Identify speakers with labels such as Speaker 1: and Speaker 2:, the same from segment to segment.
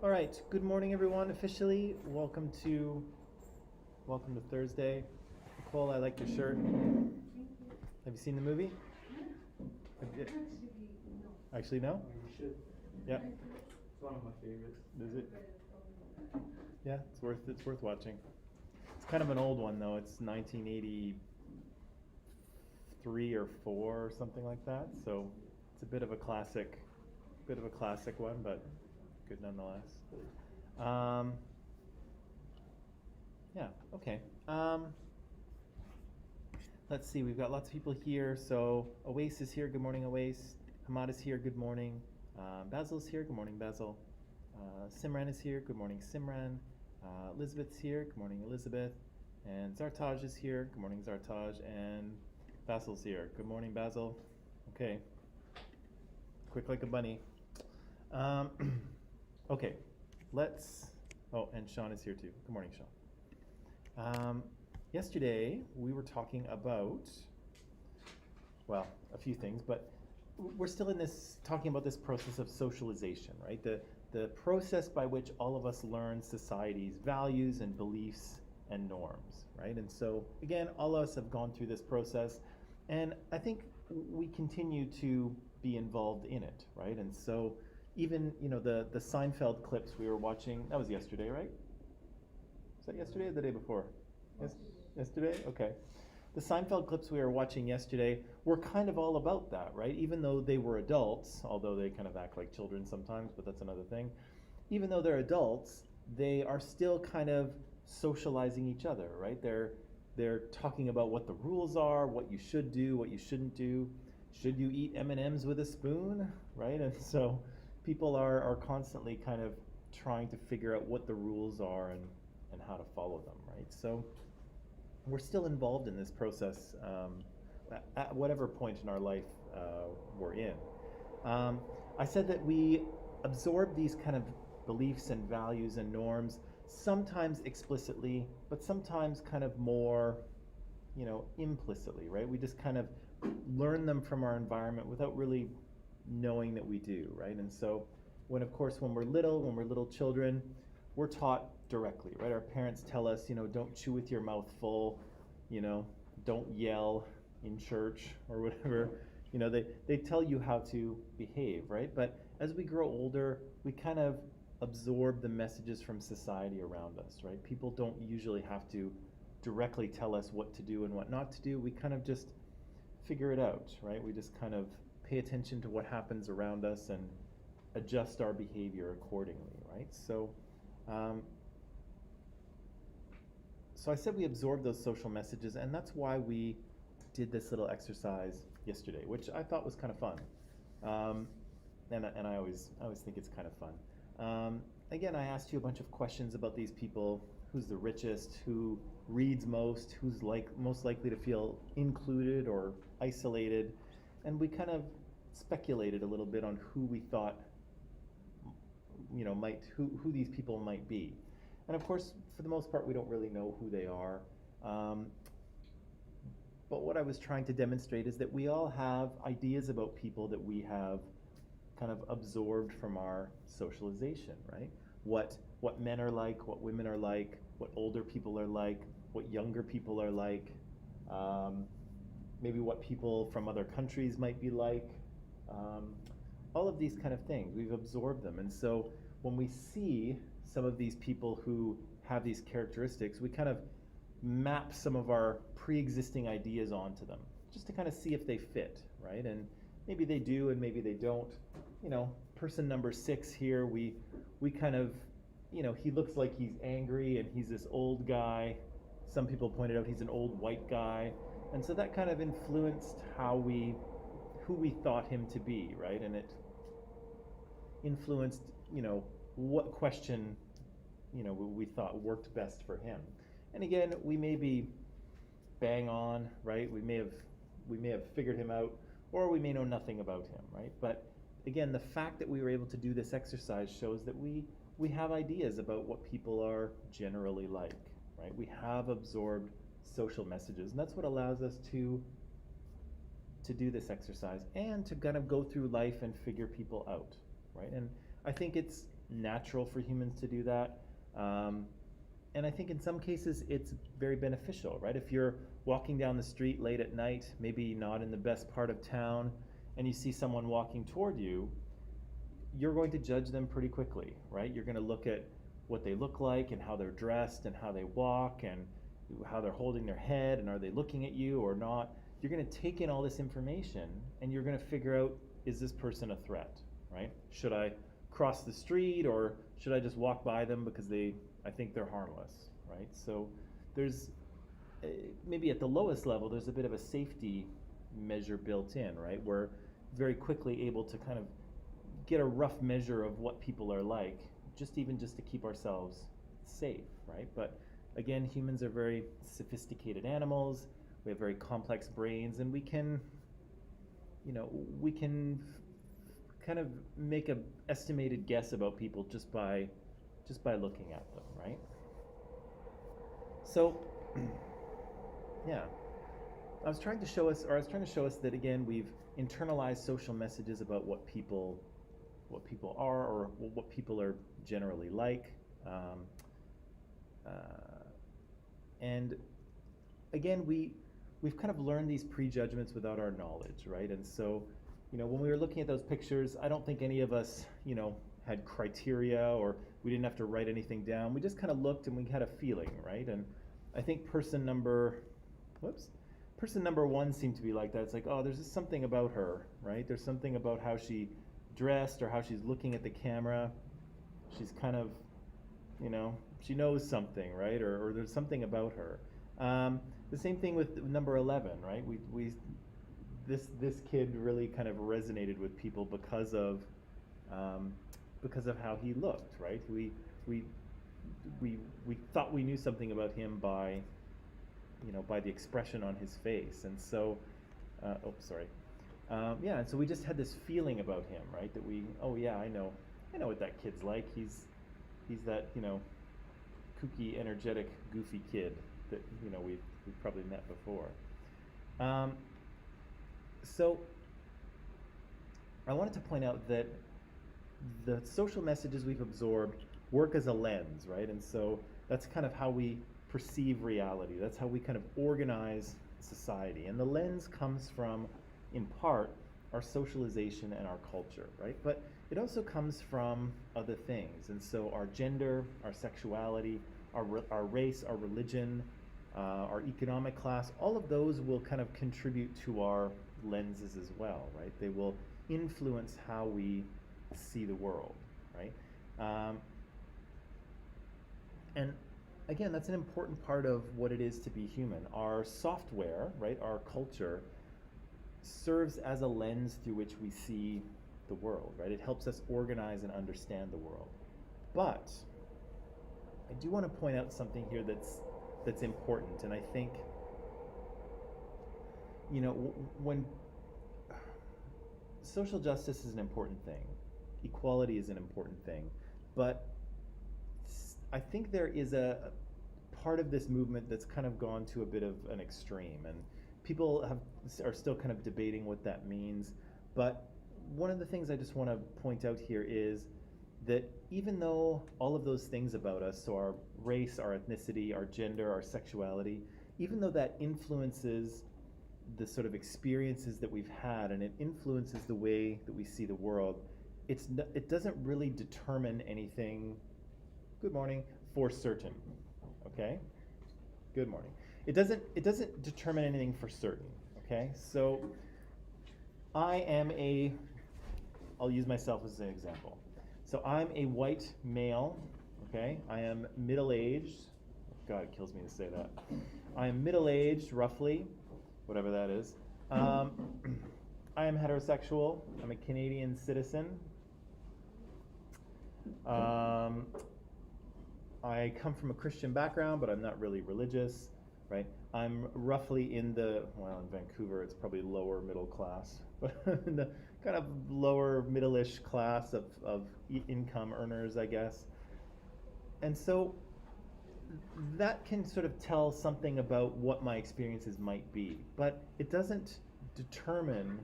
Speaker 1: All right. Good morning, everyone. Officially, welcome to Thursday. Nicole, I like your shirt. Have you seen the movie? Have you- Actually, no.
Speaker 2: You should.
Speaker 1: Yeah.
Speaker 2: It's one of my favorites.
Speaker 1: Is it? Yeah, it's worth watching. It's kind of an old one though. It's 1983 or 4 or something like that. So it's a bit of a classic one, but good nonetheless. Yeah. Okay. Let's see. We've got lots of people here. So Awais is here. Good morning, Awais. Hamad is here. Good morning. Basil's here. Good morning, Basil. Simran is here. Good morning, Simran. Elizabeth's here. Good morning, Elizabeth. And Zartaj is here. Good morning, Zartaj. And Basil's here. Good morning, Basil. Okay. Quick like a bunny. Okay. Oh, and Sean is here too. Good morning, Sean. Yesterday we were talking about, well, a few things, but we're still talking about this process of socialization, right? The process by which all of us learn society's values and beliefs and norms, right? And so, again, all of us have gone through this process, and I think we continue to be involved in it, right? And so, even, the Seinfeld clips we were watching, that was yesterday, right? Was that yesterday or the day before? Yes, yesterday? Okay. The Seinfeld clips we were watching yesterday were kind of all about that, right? Even though they were adults, although they kind of act like children sometimes, but that's another thing. Even though they're adults, they are still kind of socializing each other, right? They're talking about what the rules are, what you should do, what you shouldn't do. Should you eat M&Ms with a spoon, right? And so people are constantly kind of trying to figure out what the rules are and how to follow them, right? So we're still involved in this process at whatever point in our life we're in. I said that we absorb these kind of beliefs and values and norms, sometimes explicitly, but sometimes kind of more, implicitly, right? We just kind of learn them from our environment without really knowing that we do, right? And so when we're little children, we're taught directly, right? Our parents tell us, don't chew with your mouth full, don't yell in church or whatever. They tell you how to behave, right? But as we grow older, we kind of absorb the messages from society around us, right? People don't usually have to directly tell us what to do and what not to do. We kind of just figure it out, right? We just kind of pay attention to what happens around us and adjust our behavior accordingly, right? So I said we absorb those social messages, and that's why we did this little exercise yesterday, which I thought was kind of fun. And I always think it's kind of fun. Again, I asked you a bunch of questions about these people. Who's the richest? Who reads most? Who's most likely to feel included or isolated? And we kind of speculated a little bit on who we thought, who these people might be. And of course, for the most part, we don't really know who they are. But what I was trying to demonstrate is that we all have ideas about people that we have kind of absorbed from our socialization, right? What men are like, what women are like, what older people are like, what younger people are like, maybe what people from other countries might be like. All of these kind of things, we've absorbed them. And so when we see some of these people who have these characteristics, we kind of map some of our pre-existing ideas onto them, just to kind of see if they fit, right? And maybe they do and maybe they don't. Person number 6 here, we kind of, he looks like he's angry and he's this old guy. Some people pointed out he's an old white guy. And so that kind of influenced who we thought him to be, right? And it influenced, what question, we thought worked best for him. And again, we may be bang on, right? We may have figured him out, or we may know nothing about him, right? But again, the fact that we were able to do this exercise shows that we have ideas about what people are generally like, right? We have absorbed social messages, and that's what allows us to do this exercise and to kind of go through life and figure people out, right? And I think it's natural for humans to do that. And I think in some cases it's very beneficial, right? If you're walking down the street late at night, maybe not in the best part of town, and you see someone walking toward you, you're going to judge them pretty quickly, right? You're going to look at what they look like and how they're dressed and how they walk and how they're holding their head and are they looking at you or not. You're going to take in all this information and you're going to figure out, is this person a threat, right? Should I cross the street or should I just walk by them because I think they're harmless, right? So there's maybe at the lowest level, there's a bit of a safety measure built in, right? We're very quickly able to kind of get a rough measure of what people are like, just to keep ourselves safe, right? But again, humans are very sophisticated animals. We have very complex brains, and we can kind of make an estimated guess about people just by looking at them, right? So, yeah, I was trying to show us that again, we've internalized social messages about what people are or what people are generally like, and again, we've kind of learned these prejudgments without our knowledge, right? And so, when we were looking at those pictures, I don't think any of us, had criteria or we didn't have to write anything down. We just kind of looked and we had a feeling, right? And I think person number one seemed to be like that. It's like, oh, there's just something about her, right? There's something about how she dressed or how she's looking at the camera. She's kind of, she knows something, right? Or there's something about her. The same thing with number 11, right? This kid really kind of resonated with people because of how he looked, right? We thought we knew something about him by the expression on his face, and so, and so we just had this feeling about him, right? That I know what that kid's like. He's that kooky, energetic, goofy kid that we've probably met before. So I wanted to point out that the social messages we've absorbed work as a lens, right? And so that's kind of how we perceive reality. That's how we kind of organize society. And the lens comes from, in part, our socialization and our culture, right? But it also comes from other things. And so our gender, our sexuality, our race, our religion, our economic class, all of those will kind of contribute to our lenses as well, right? They will influence how we see the world, right? And again, that's an important part of what it is to be human. Our software, right, our culture, serves as a lens through which we see the world, right? It helps us organize and understand the world. But I do want to point out something here that's important, and I think, when social justice is an important thing, equality is an important thing, but I think there is a part of this movement that's kind of gone to a bit of an extreme, and people are still kind of debating what that means. But one of the things I just want to point out here is that even though all of those things about us, so our race, our ethnicity, our gender, our sexuality, even though that influences the sort of experiences that we've had and it influences the way that we see the world, it doesn't really determine anything, good morning, for certain, okay? Good morning. It doesn't determine anything for certain, okay? So I'll use myself as an example. So I'm a white male, okay? I am middle-aged. God, it kills me to say that. I am middle-aged, roughly, whatever that is. I am heterosexual. I'm a Canadian citizen. I come from a Christian background, but I'm not really religious, right? I'm roughly in Vancouver, it's probably lower middle class, but in the kind of lower middle-ish class of income earners, I guess. And so that can sort of tell something about what my experiences might be, but it doesn't determine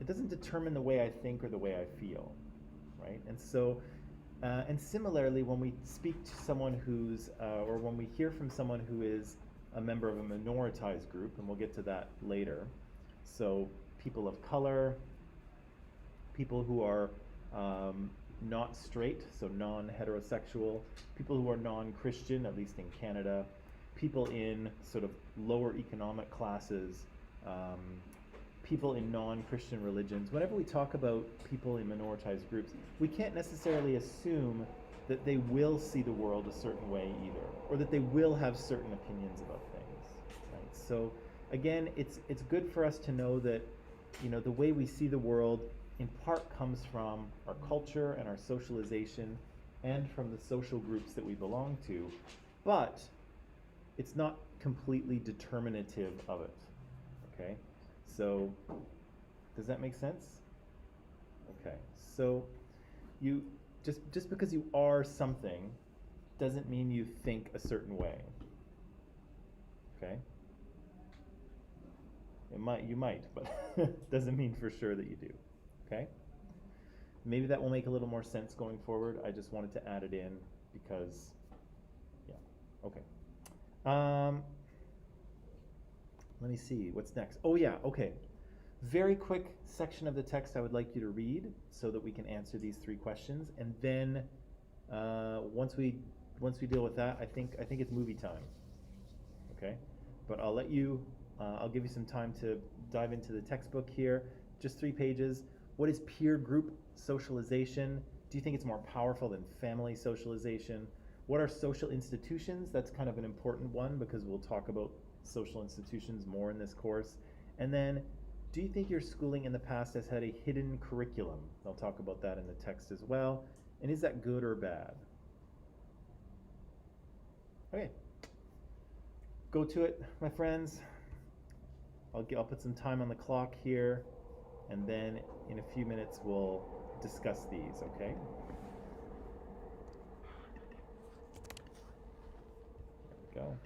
Speaker 1: the way I think or the way I feel, right? And so And similarly, when we speak to someone who's, or when we hear from someone who is a member of a minoritized group, and we'll get to that later, so people of color, people who are not straight, so non heterosexual, people who are non Christian, at least in Canada, people in sort of lower economic classes, um, people in non Christian religions. Whenever we talk about people in minoritized groups, we can't necessarily assume that they will see the world a certain way either, or that they will have certain opinions about things. Right? So, again, it's good for us to know that the way we see the world in part comes from our culture and our socialization and from the social groups that we belong to, but it's not completely determinative of it. Okay? So, does that make sense? Okay. So, you just because you are something doesn't mean you think a certain way. Okay? You might, but doesn't mean for sure that you do. Okay? Maybe that will make a little more sense going forward. I just wanted to add it in because, yeah. Okay. Let me see. What's next? Oh, yeah. Okay. Very quick section of the text I would like you to read so that we can answer these three questions, and then once we deal with that, I think it's movie time. Okay, but I'll give you some time to dive into the textbook here. Just 3 pages. What is peer group socialization? Do you think it's more powerful than family socialization? What are social institutions? That's kind of an important one because we'll talk about social institutions more in this course. And then, do you think your schooling in the past has had a hidden curriculum? I'll talk about that in the text as well. And is that good or bad? Okay. Go to it, my friends. I'll put some time on the clock here, and then in a few minutes we'll discuss these, okay? There we go.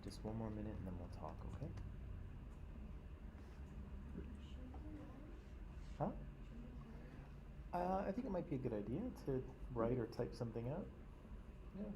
Speaker 1: Just one more minute and then we'll talk, okay? Huh? I think it might be a good idea to write or type something out. Yeah.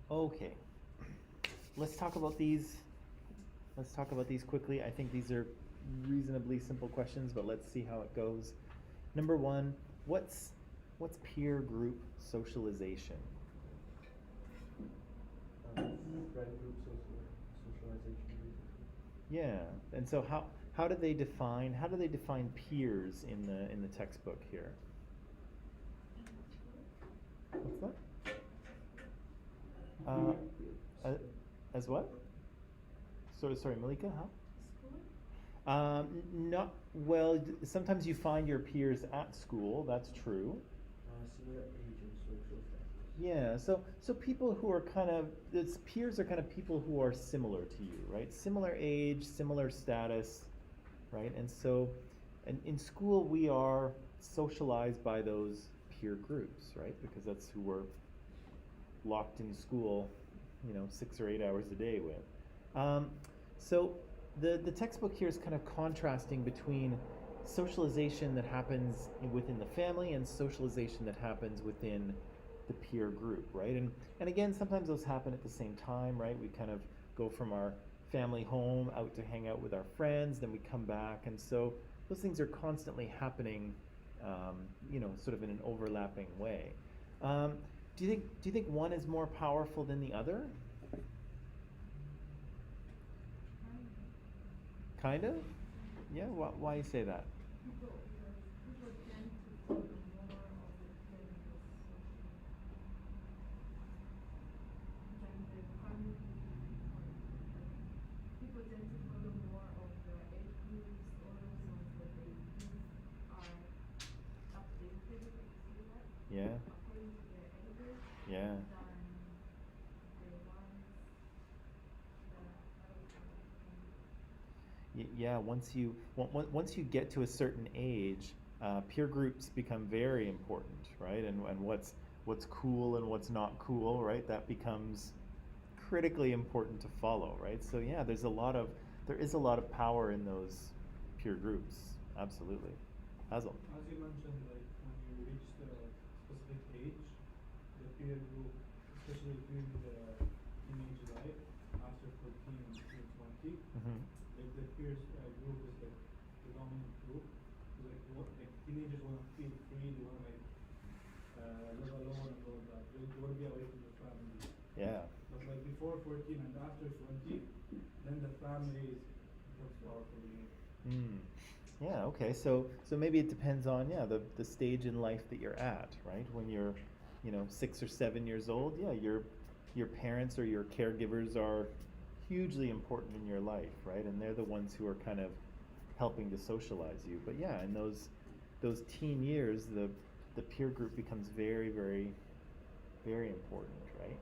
Speaker 1: Okay. Let's talk about these. Let's talk about these quickly. I think these are reasonably simple questions, but let's see how it goes. Number one, what's peer group socialization?
Speaker 2: Friend group socialization basically.
Speaker 1: Yeah. And so how do they define peers in the textbook here? What's that? As what? Sorry, Malika, huh? Not well. Sometimes you find your peers at school. That's true.
Speaker 2: Similar age and social status.
Speaker 1: Yeah. So people who are peers are kind of people who are similar to you, right? Similar age, similar status, right? And so, and in school we are socialized by those peer groups, right? Because that's who we're locked in school, 6 or 8 hours a day with. So the textbook here is kind of contrasting between socialization that happens within the family and socialization that happens within the peer group, right? And again, sometimes those happen at the same time, right? We kind of go from our family home out to hang out with our friends, then we come back, and so those things are constantly happening, sort of in an overlapping way. Do you think one is more powerful than the other? Kind of? Yeah. Why you say that?
Speaker 3: People tend to follow more of the parents' than the family people tend to follow more of the age groups or those ones that they think are updated, if you see that?
Speaker 1: Yeah.
Speaker 3: According to their ages.
Speaker 1: Yeah.
Speaker 3: Than the ones that
Speaker 1: Yeah. Once you get to a certain age, peer groups become very important, right? And what's cool and what's not cool, right? That becomes critically important to follow, right? So yeah, there is a lot of power in those peer groups. Absolutely. Hazel.
Speaker 4: As you mentioned, like when you reach the specific age, the peer group, especially during the teenage life, after 14 until 20,
Speaker 1: Mm-hmm.
Speaker 4: like the peers group is like the dominant group. So like teenagers want to feel free, they want to live alone and all that. They want to be away from the family.
Speaker 1: Yeah.
Speaker 4: But like before 14 and after 20, then the family becomes powerful again.
Speaker 1: Mm. Yeah, okay. So maybe it depends on the stage in life that you're at, right? When you're 6 or 7 years old, yeah, your parents or your caregivers are hugely important in your life, right? And they're the ones who are kind of helping to socialize you. But yeah, in those teen years, the peer group becomes very, very, very important, right?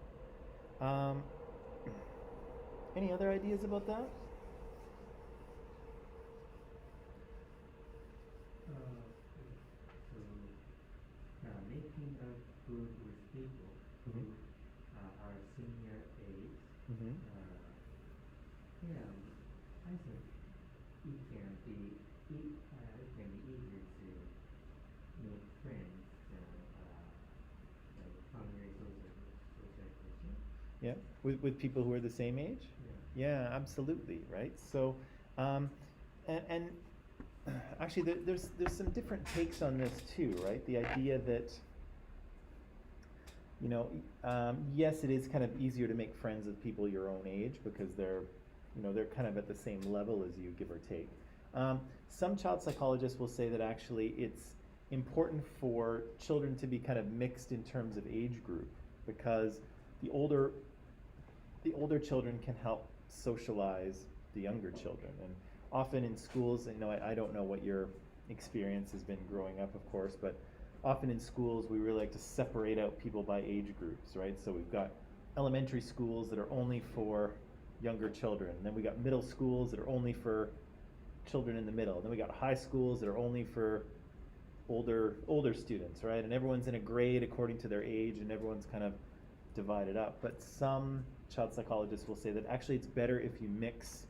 Speaker 1: Any other ideas about that?
Speaker 5: Making a group with people who are similar age,
Speaker 1: Mm-hmm.
Speaker 5: yeah, I think it can be easier to make friends than like family socialization.
Speaker 1: Yeah, with people who are the same age? Yeah, absolutely, right? So, and actually, there's some different takes on this too, right? The idea that yes, it is kind of easier to make friends with people your own age because they're kind of at the same level as you, give or take. Some child psychologists will say that actually it's important for children to be kind of mixed in terms of age group because the older children can help socialize the younger children. And often in schools, I don't know what your experience has been growing up, of course, but often in schools we really like to separate out people by age groups, right? So we've got elementary schools that are only for younger children, and then we got middle schools that are only for children in the middle, and then we got high schools that are only for older students, right? And everyone's in a grade according to their age, and everyone's kind of divided up. But some child psychologists will say that actually it's better if you mix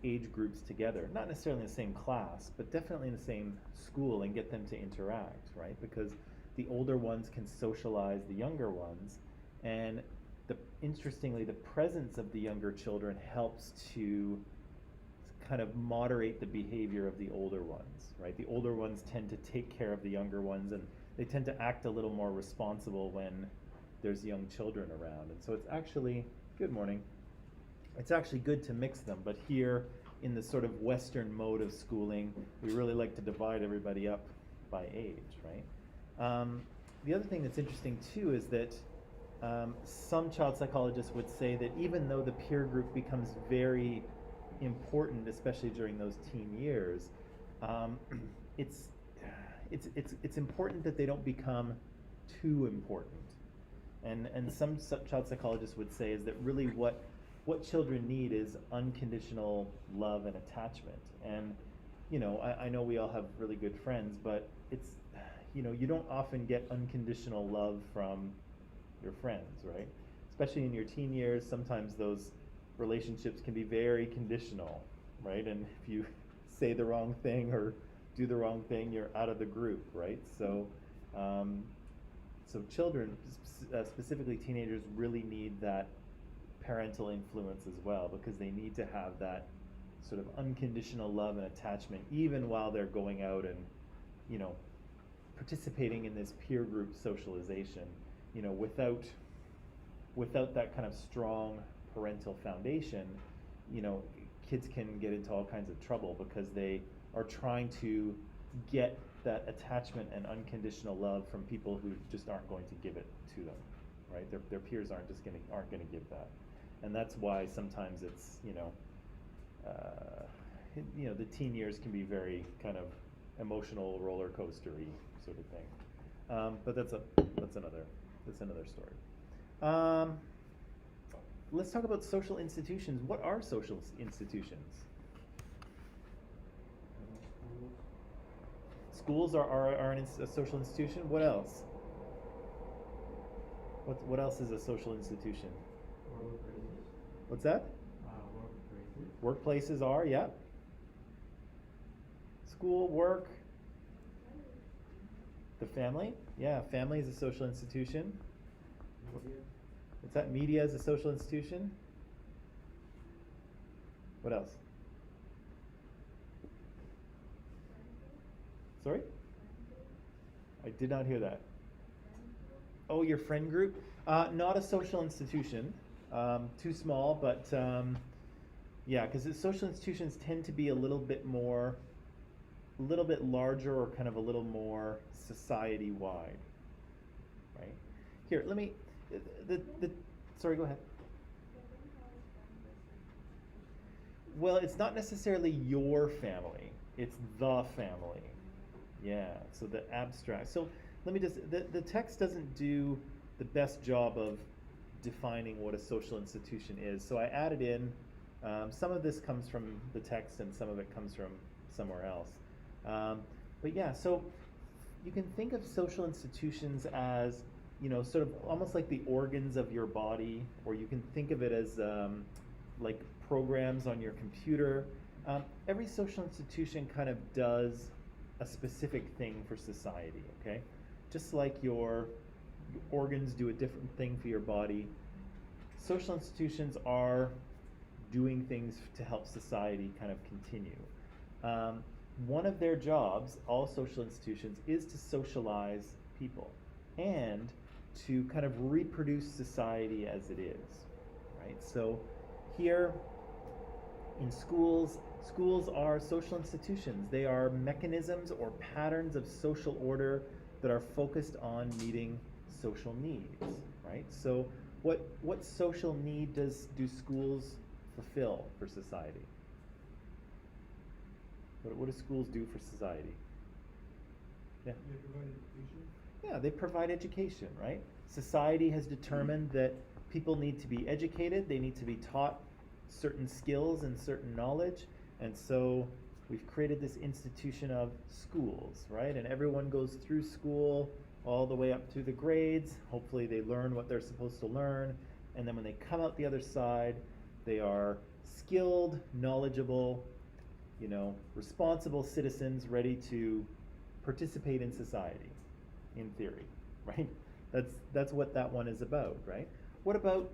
Speaker 1: age groups together, not necessarily in the same class, but definitely in the same school, and get them to interact, right? Because the older ones can socialize the younger ones, and interestingly, the presence of the younger children helps to kind of moderate the behavior of the older ones, right? The older ones tend to take care of the younger ones, and they tend to act a little more responsible when there's young children around. And so it's actually, good morning, it's actually good to mix them, but here in the sort of Western mode of schooling, we really like to divide everybody up by age, right? The other thing that's interesting too is that some child psychologists would say that even though the peer group becomes very important, especially during those teen years, it's important that they don't become too important. And some child psychologists would say is that really what children need is unconditional love and attachment. And I know we all have really good friends, but it's you don't often get unconditional love from your friends, right? Especially in your teen years, sometimes those relationships can be very conditional, right? And if you say the wrong thing or do the wrong thing, you're out of the group, right? So children, specifically teenagers, really need that parental influence as well, because they need to have that sort of unconditional love and attachment even while they're going out and participating in this peer group socialization. Without that kind of strong parental foundation, kids can get into all kinds of trouble because they are trying to get that attachment and unconditional love from people who just aren't going to give it to them, right? Their peers aren't going to give that, and that's why sometimes it's the teen years can be very kind of emotional roller coastery sort of thing. But that's another story. Let's talk about social institutions. What are social institutions? Schools are a social institution. What else? What else is a social institution?
Speaker 5: Workplaces.
Speaker 1: What's that?
Speaker 5: Workplaces.
Speaker 1: Workplaces are, yeah. School, work. The family? Yeah, family is a social institution.
Speaker 2: Media.
Speaker 1: What's that? Media is a social institution. What else? Sorry? I did not hear that. Oh, your friend group? Not a social institution. Too small, but yeah, because social institutions tend to be a little bit larger, or kind of a little more society-wide, right? Here, let me, sorry, go ahead. Well, it's not necessarily your family, it's the family. Yeah, so the abstract. So let me just, the text doesn't do the best job of defining what a social institution is. So I added in, some of this comes from the text and some of it comes from somewhere else. But yeah, so you can think of social institutions as, sort of almost like the organs of your body, or you can think of it as like programs on your computer. Every social institution kind of does a specific thing for society, okay? Just like your organs do a different thing for your body, social institutions are doing things to help society kind of continue. One of their jobs, all social institutions, is to socialize people and to kind of reproduce society as it is, right? So here in schools, schools are social institutions. They are mechanisms or patterns of social order that are focused on meeting social needs, right? So what social need do schools fulfill for society? What do schools do for society? Yeah.
Speaker 4: They provide education.
Speaker 1: Yeah, they provide education, right? Society has determined that people need to be educated, they need to be taught certain skills and certain knowledge, and so we've created this institution of schools, right? And everyone goes through school all the way up through the grades. Hopefully they learn what they're supposed to learn, and then when they come out the other side, they are skilled, knowledgeable, responsible citizens ready to participate in society, in theory, right? That's what that one is about, right? What about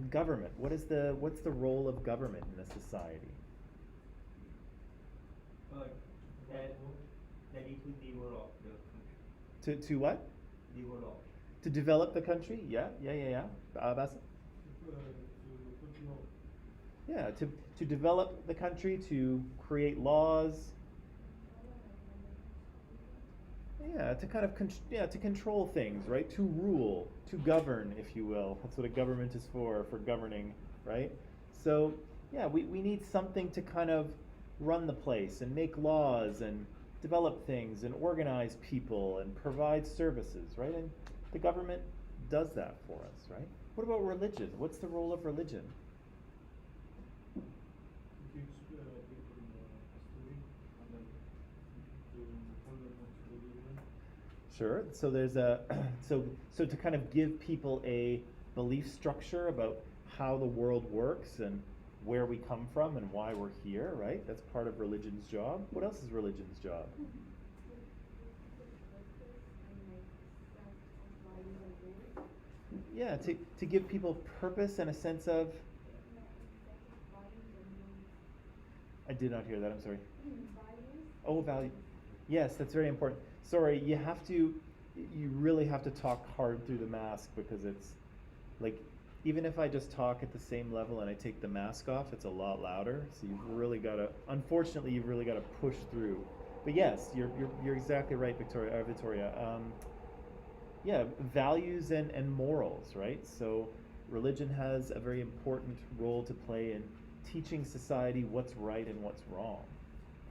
Speaker 1: government? What's the role of government in a society?
Speaker 5: That it will develop the country.
Speaker 1: To what?
Speaker 5: Develop.
Speaker 1: To develop the country? Yeah. Bassem?
Speaker 4: To control.
Speaker 1: Yeah, to develop the country, to create laws. Yeah, to kind of to control things, right? To rule, to govern, if you will. That's what a government is for governing, right? So, yeah, we need something to kind of run the place and make laws and develop things and organize people and provide services, right? And the government does that for us, right? What about religion? What's the role of religion?
Speaker 4: To teach people history and then to hold them to religion.
Speaker 1: Sure. So there's a so to kind of give people a belief structure about how the world works and where we come from and why we're here, right? That's part of religion's job. What else is religion's job? Yeah, to give people purpose and a sense of. I did not hear that. I'm sorry. Oh, value. Yes, that's very important. Sorry, you really have to talk hard through the mask because it's like, even if I just talk at the same level and I take the mask off, it's a lot louder. So unfortunately, you've really got to push through. But yes, you're exactly right, Victoria. Yeah, values and morals, right? So religion has a very important role to play in teaching society what's right and what's wrong,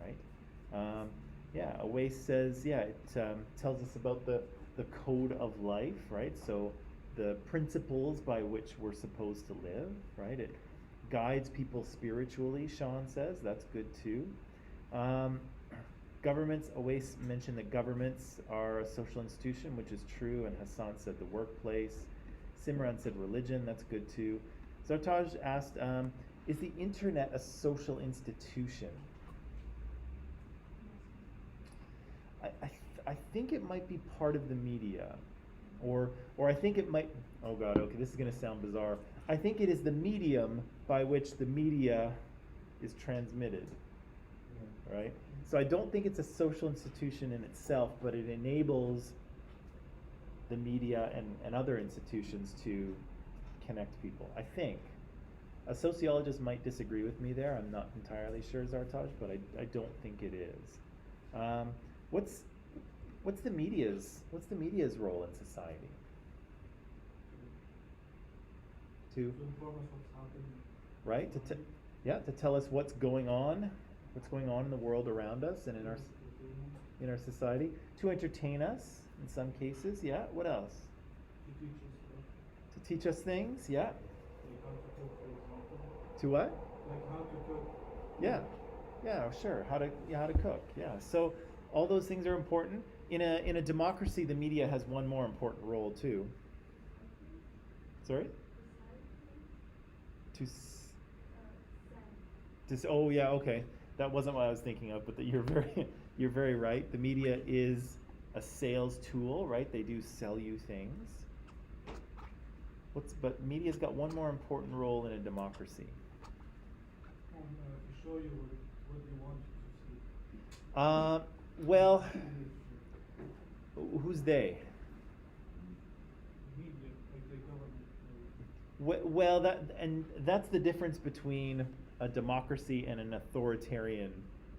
Speaker 1: right? Away says, it tells us about the code of life, right? So the principles by which we're supposed to live, right? It guides people spiritually, Sean says. That's good too. Governments, Away mentioned that governments are a social institution, which is true, and Hassan said the workplace. Simran said religion, that's good too. Zartaj asked, is the internet a social institution? I think it might be part of the media, or I think it might. Oh God, okay, this is going to sound bizarre. I think it is the medium by which the media is transmitted, right? So I don't think it's a social institution in itself, but it enables the media and other institutions to connect people. I think. A sociologist might disagree with me there. I'm not entirely sure, Zartaj, but I don't think it is. What's the media's role in society? To
Speaker 4: inform us what's happening.
Speaker 1: Right? To tell us what's going on in the world around us and in our society. To entertain us in some cases, yeah. What else?
Speaker 4: To teach us stuff.
Speaker 1: To teach us things, yeah.
Speaker 4: Like how to cook, for example.
Speaker 1: To what?
Speaker 4: Like how to cook.
Speaker 1: Yeah, sure. How to cook. Yeah. So all those things are important. In a democracy, the media has one more important role too. Sorry? Oh yeah, okay. That wasn't what I was thinking of, but you're very right. The media is a sales tool, right? They do sell you things. But media's got one more important role in a democracy.
Speaker 4: To show you what you want to see.
Speaker 1: Well, who's they?
Speaker 4: Media.
Speaker 1: Well, that's the difference between a democracy and an authoritarian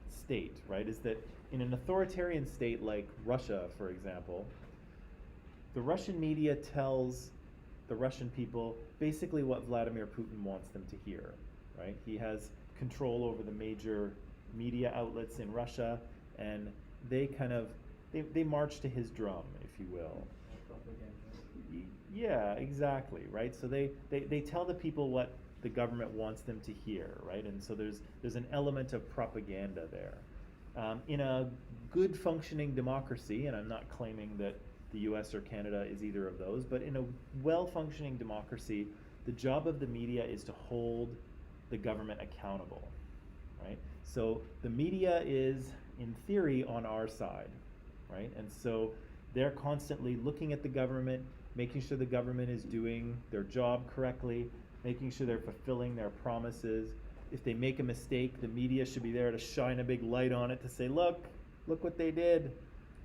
Speaker 1: state, right? Is that in an authoritarian state like Russia, for example, the Russian media tells the Russian people basically what Vladimir Putin wants them to hear, right? He has control over the major media outlets in Russia, and they kind of they march to his drum, if you will. Yeah, exactly, right? So they tell the people what the government wants them to hear, right? And so there's an element of propaganda there. In a good functioning democracy, and I'm not claiming that the US or Canada is either of those, but in a well-functioning democracy, the job of the media is to hold the government accountable, right? So the media is, in theory, on our side, right? And so they're constantly looking at the government, making sure the government is doing their job correctly, making sure they're fulfilling their promises. If they make a mistake, the media should be there to shine a big light on it to say, look what they did,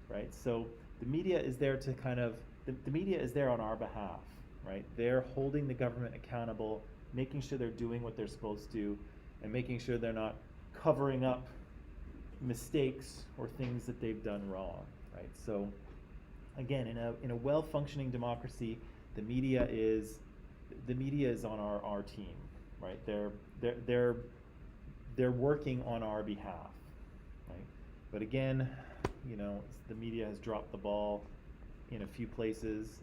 Speaker 1: right? So the media is there to kind of, the media is there on our behalf, right? They're holding the government accountable, making sure they're doing what they're supposed to, and making sure they're not covering up mistakes or things that they've done wrong, right? So again, in a well-functioning democracy, the media is on our team, right? They're working on our behalf, right? But again, the media has dropped the ball in a few places.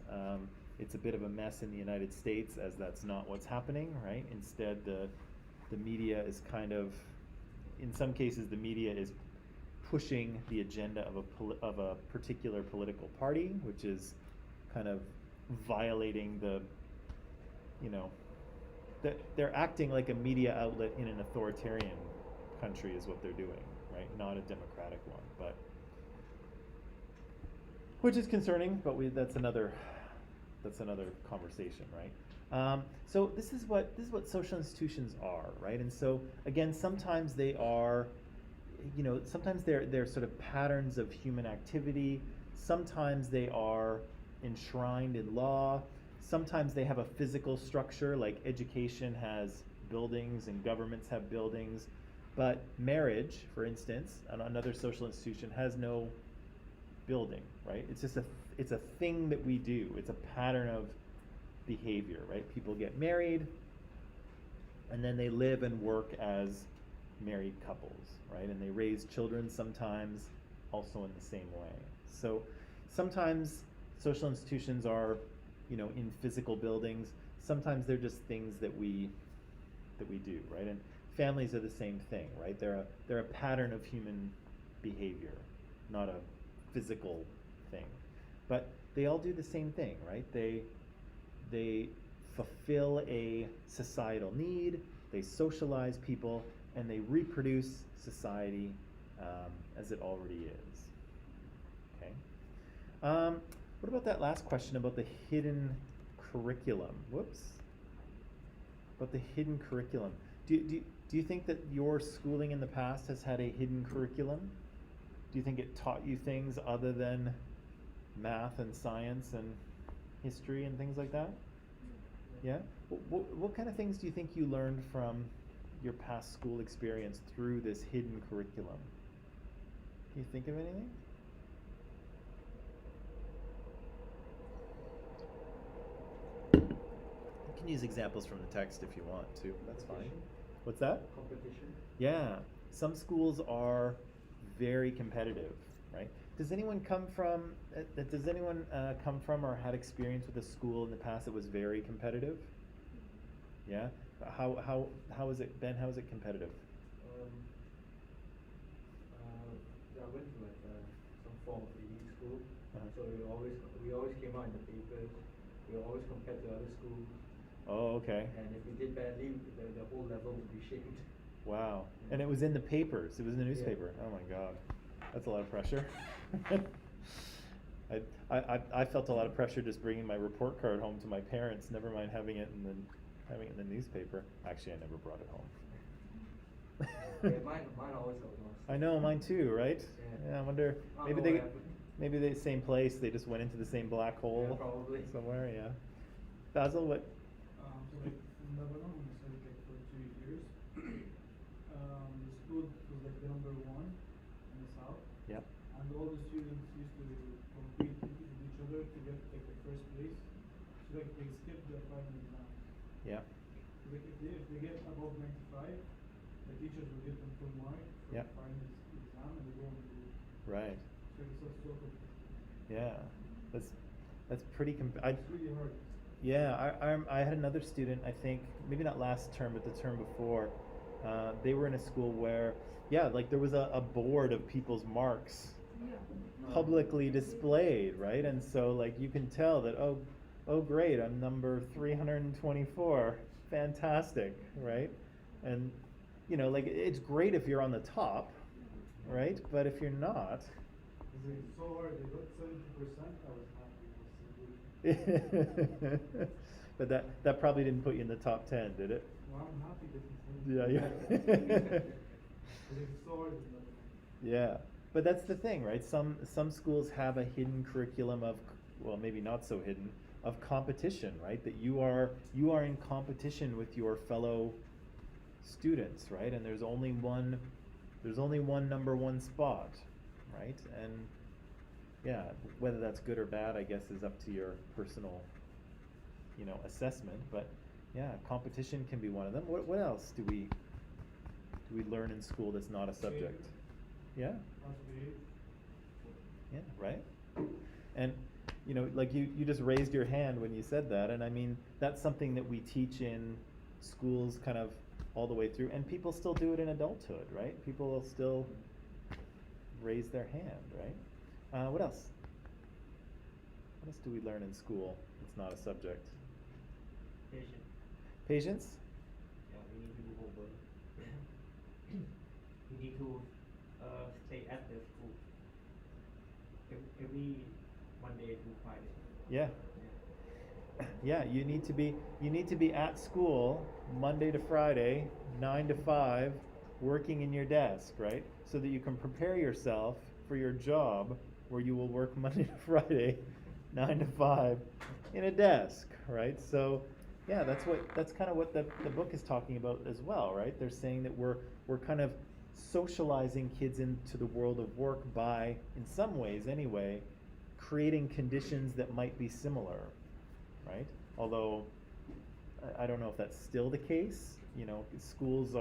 Speaker 1: It's a bit of a mess in the United States, as that's not what's happening, right? Instead, the media is kind of, in some cases, the media is pushing the agenda of a particular political party, which is kind of violating they're acting like a media outlet in an authoritarian country is what they're doing, right? Not a democratic one, but which is concerning, but that's another conversation, right? So this is what social institutions are, right? And so again, sometimes they are, sometimes they're sort of patterns of human activity. Sometimes they are enshrined in law. Sometimes they have a physical structure, like education has buildings and governments have buildings. But marriage, for instance, another social institution, has no building, right? It's just it's a thing that we do. It's a pattern of behavior, right? People get married, and then they live and work as married couples, right? And they raise children sometimes also in the same way. So sometimes social institutions are, in physical buildings. Sometimes they're just things that we do, right? And families are the same thing, right? They're a pattern of human behavior, not a physical thing. But they all do the same thing, right? They fulfill a societal need, they socialize people, and they reproduce society as it already is. Okay. What about that last question about the hidden curriculum? Whoops. About the hidden curriculum. Do you think that your schooling in the past has had a hidden curriculum? Do you think it taught you things other than math and science and history and things like that? Yeah? What kind of things do you think you learned from your past school experience through this hidden curriculum? Can you think of anything? You can use examples from the text if you want to. That's fine.
Speaker 2: Competition.
Speaker 1: What's that?
Speaker 2: Competition.
Speaker 1: Yeah. Some schools are very competitive, right? Does anyone come from or had experience with a school in the past that was very competitive? Yeah. How is it, Ben? How is it competitive?
Speaker 2: I went to some form of elite school,
Speaker 1: Uh-huh.
Speaker 2: so we always came out in the papers. We were always compared to other schools,
Speaker 1: Oh, okay.
Speaker 2: and if we did badly, the whole level would be shamed.
Speaker 1: Wow. And it was in the papers. It was in the newspaper. Oh my God. That's a lot of pressure. I felt a lot of pressure just bringing my report card home to my parents, never mind having it in the newspaper. Actually, I never brought it home.
Speaker 2: Yeah, mine always got lost.
Speaker 1: I know, mine too, right?
Speaker 2: Yeah.
Speaker 1: Yeah, I wonder,
Speaker 2: I don't
Speaker 1: maybe
Speaker 2: know
Speaker 1: they,
Speaker 2: what happened.
Speaker 1: maybe the same place, they just went into the same black hole
Speaker 2: Yeah, probably.
Speaker 1: somewhere, yeah. Basil, what?
Speaker 4: So like in Lebanon, when I studied like for 2 years, the school was like the number one in the south,
Speaker 1: Yep.
Speaker 4: and all the students used to compete with each other to get like the first place. So like they skip the final exam.
Speaker 1: Yeah.
Speaker 4: So like if they get above 95, the teachers will give them full mark for
Speaker 1: Yep.
Speaker 4: the final exam, and they go on to
Speaker 1: Right.
Speaker 4: so it's so good.
Speaker 1: Yeah. That's pretty.
Speaker 4: It's really hard.
Speaker 1: Yeah, I had another student, I think, maybe not last term, but the term before. They were in a school where, yeah, like there was a board of people's marks
Speaker 3: Yeah.
Speaker 1: publicly displayed, right? And so, like, you can tell that, oh, great, I'm number 324. Fantastic, right? And, you know, like, it's great if you're on the top, right? But if you're not,
Speaker 4: It's like so hard. They got 70%. I was happy. It was so good.
Speaker 1: but that probably didn't put you in the top 10, did it?
Speaker 4: Well, I'm happy that it's
Speaker 1: Yeah, yeah.
Speaker 4: It's so hard in Lebanon.
Speaker 1: Yeah, but that's the thing, right? Some schools have a hidden curriculum of, well, maybe not so hidden, of competition, right? That you are in competition with your fellow students, right? And there's only one number one spot, right? And yeah, whether that's good or bad, I guess, is up to your personal, assessment. But yeah, competition can be one of them. What else do we learn in school that's not a subject? Yeah.
Speaker 4: Not to be.
Speaker 1: Yeah, right? And, like you just raised your hand when you said that, and I mean, that's something that we teach in schools kind of all the way through, and people still do it in adulthood, right? People will still raise their hand, right? What else? What else do we learn in school that's not a subject?
Speaker 5: Patient.
Speaker 1: Patience?
Speaker 5: Yeah, we need to do homework. We need to stay at the school every Monday to Friday.
Speaker 1: Yeah. Yeah, you need to be at school Monday to Friday, 9 to 5, working in your desk, right? So that you can prepare yourself for your job where you will work Monday to Friday, 9 to 5 in a desk, right? So yeah, that's kind of what the book is talking about as well, right? They're saying that we're kind of socializing kids into the world of work by, in some ways anyway, creating conditions that might be similar, right? Although I don't know if that's still the case. Schools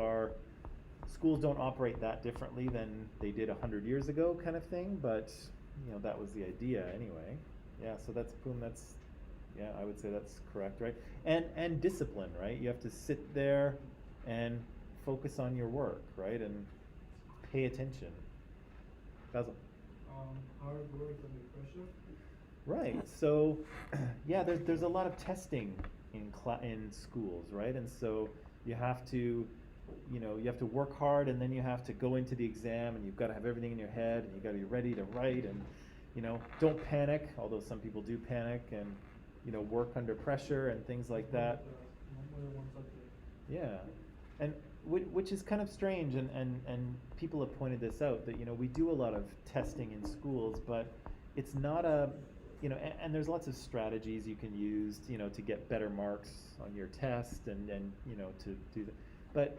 Speaker 1: don't operate that differently than they did 100 years ago, kind of thing. But that was the idea anyway. Yeah. So I would say that's correct, right? And discipline, right? You have to sit there and focus on your work, right? And pay attention. Basil.
Speaker 4: Hard work under pressure.
Speaker 1: Right. So, yeah, there's a lot of testing in schools, right? And so you have to, work hard, and then you have to go into the exam, and you've got to have everything in your head, and you've got to be ready to write, and don't panic. Although some people do panic, and work under pressure and things like that.
Speaker 4: More than one subject.
Speaker 1: Yeah, and which is kind of strange, and people have pointed this out, that we do a lot of testing in schools, but it's not and there's lots of strategies you can use, to get better marks on your test, and to do that. But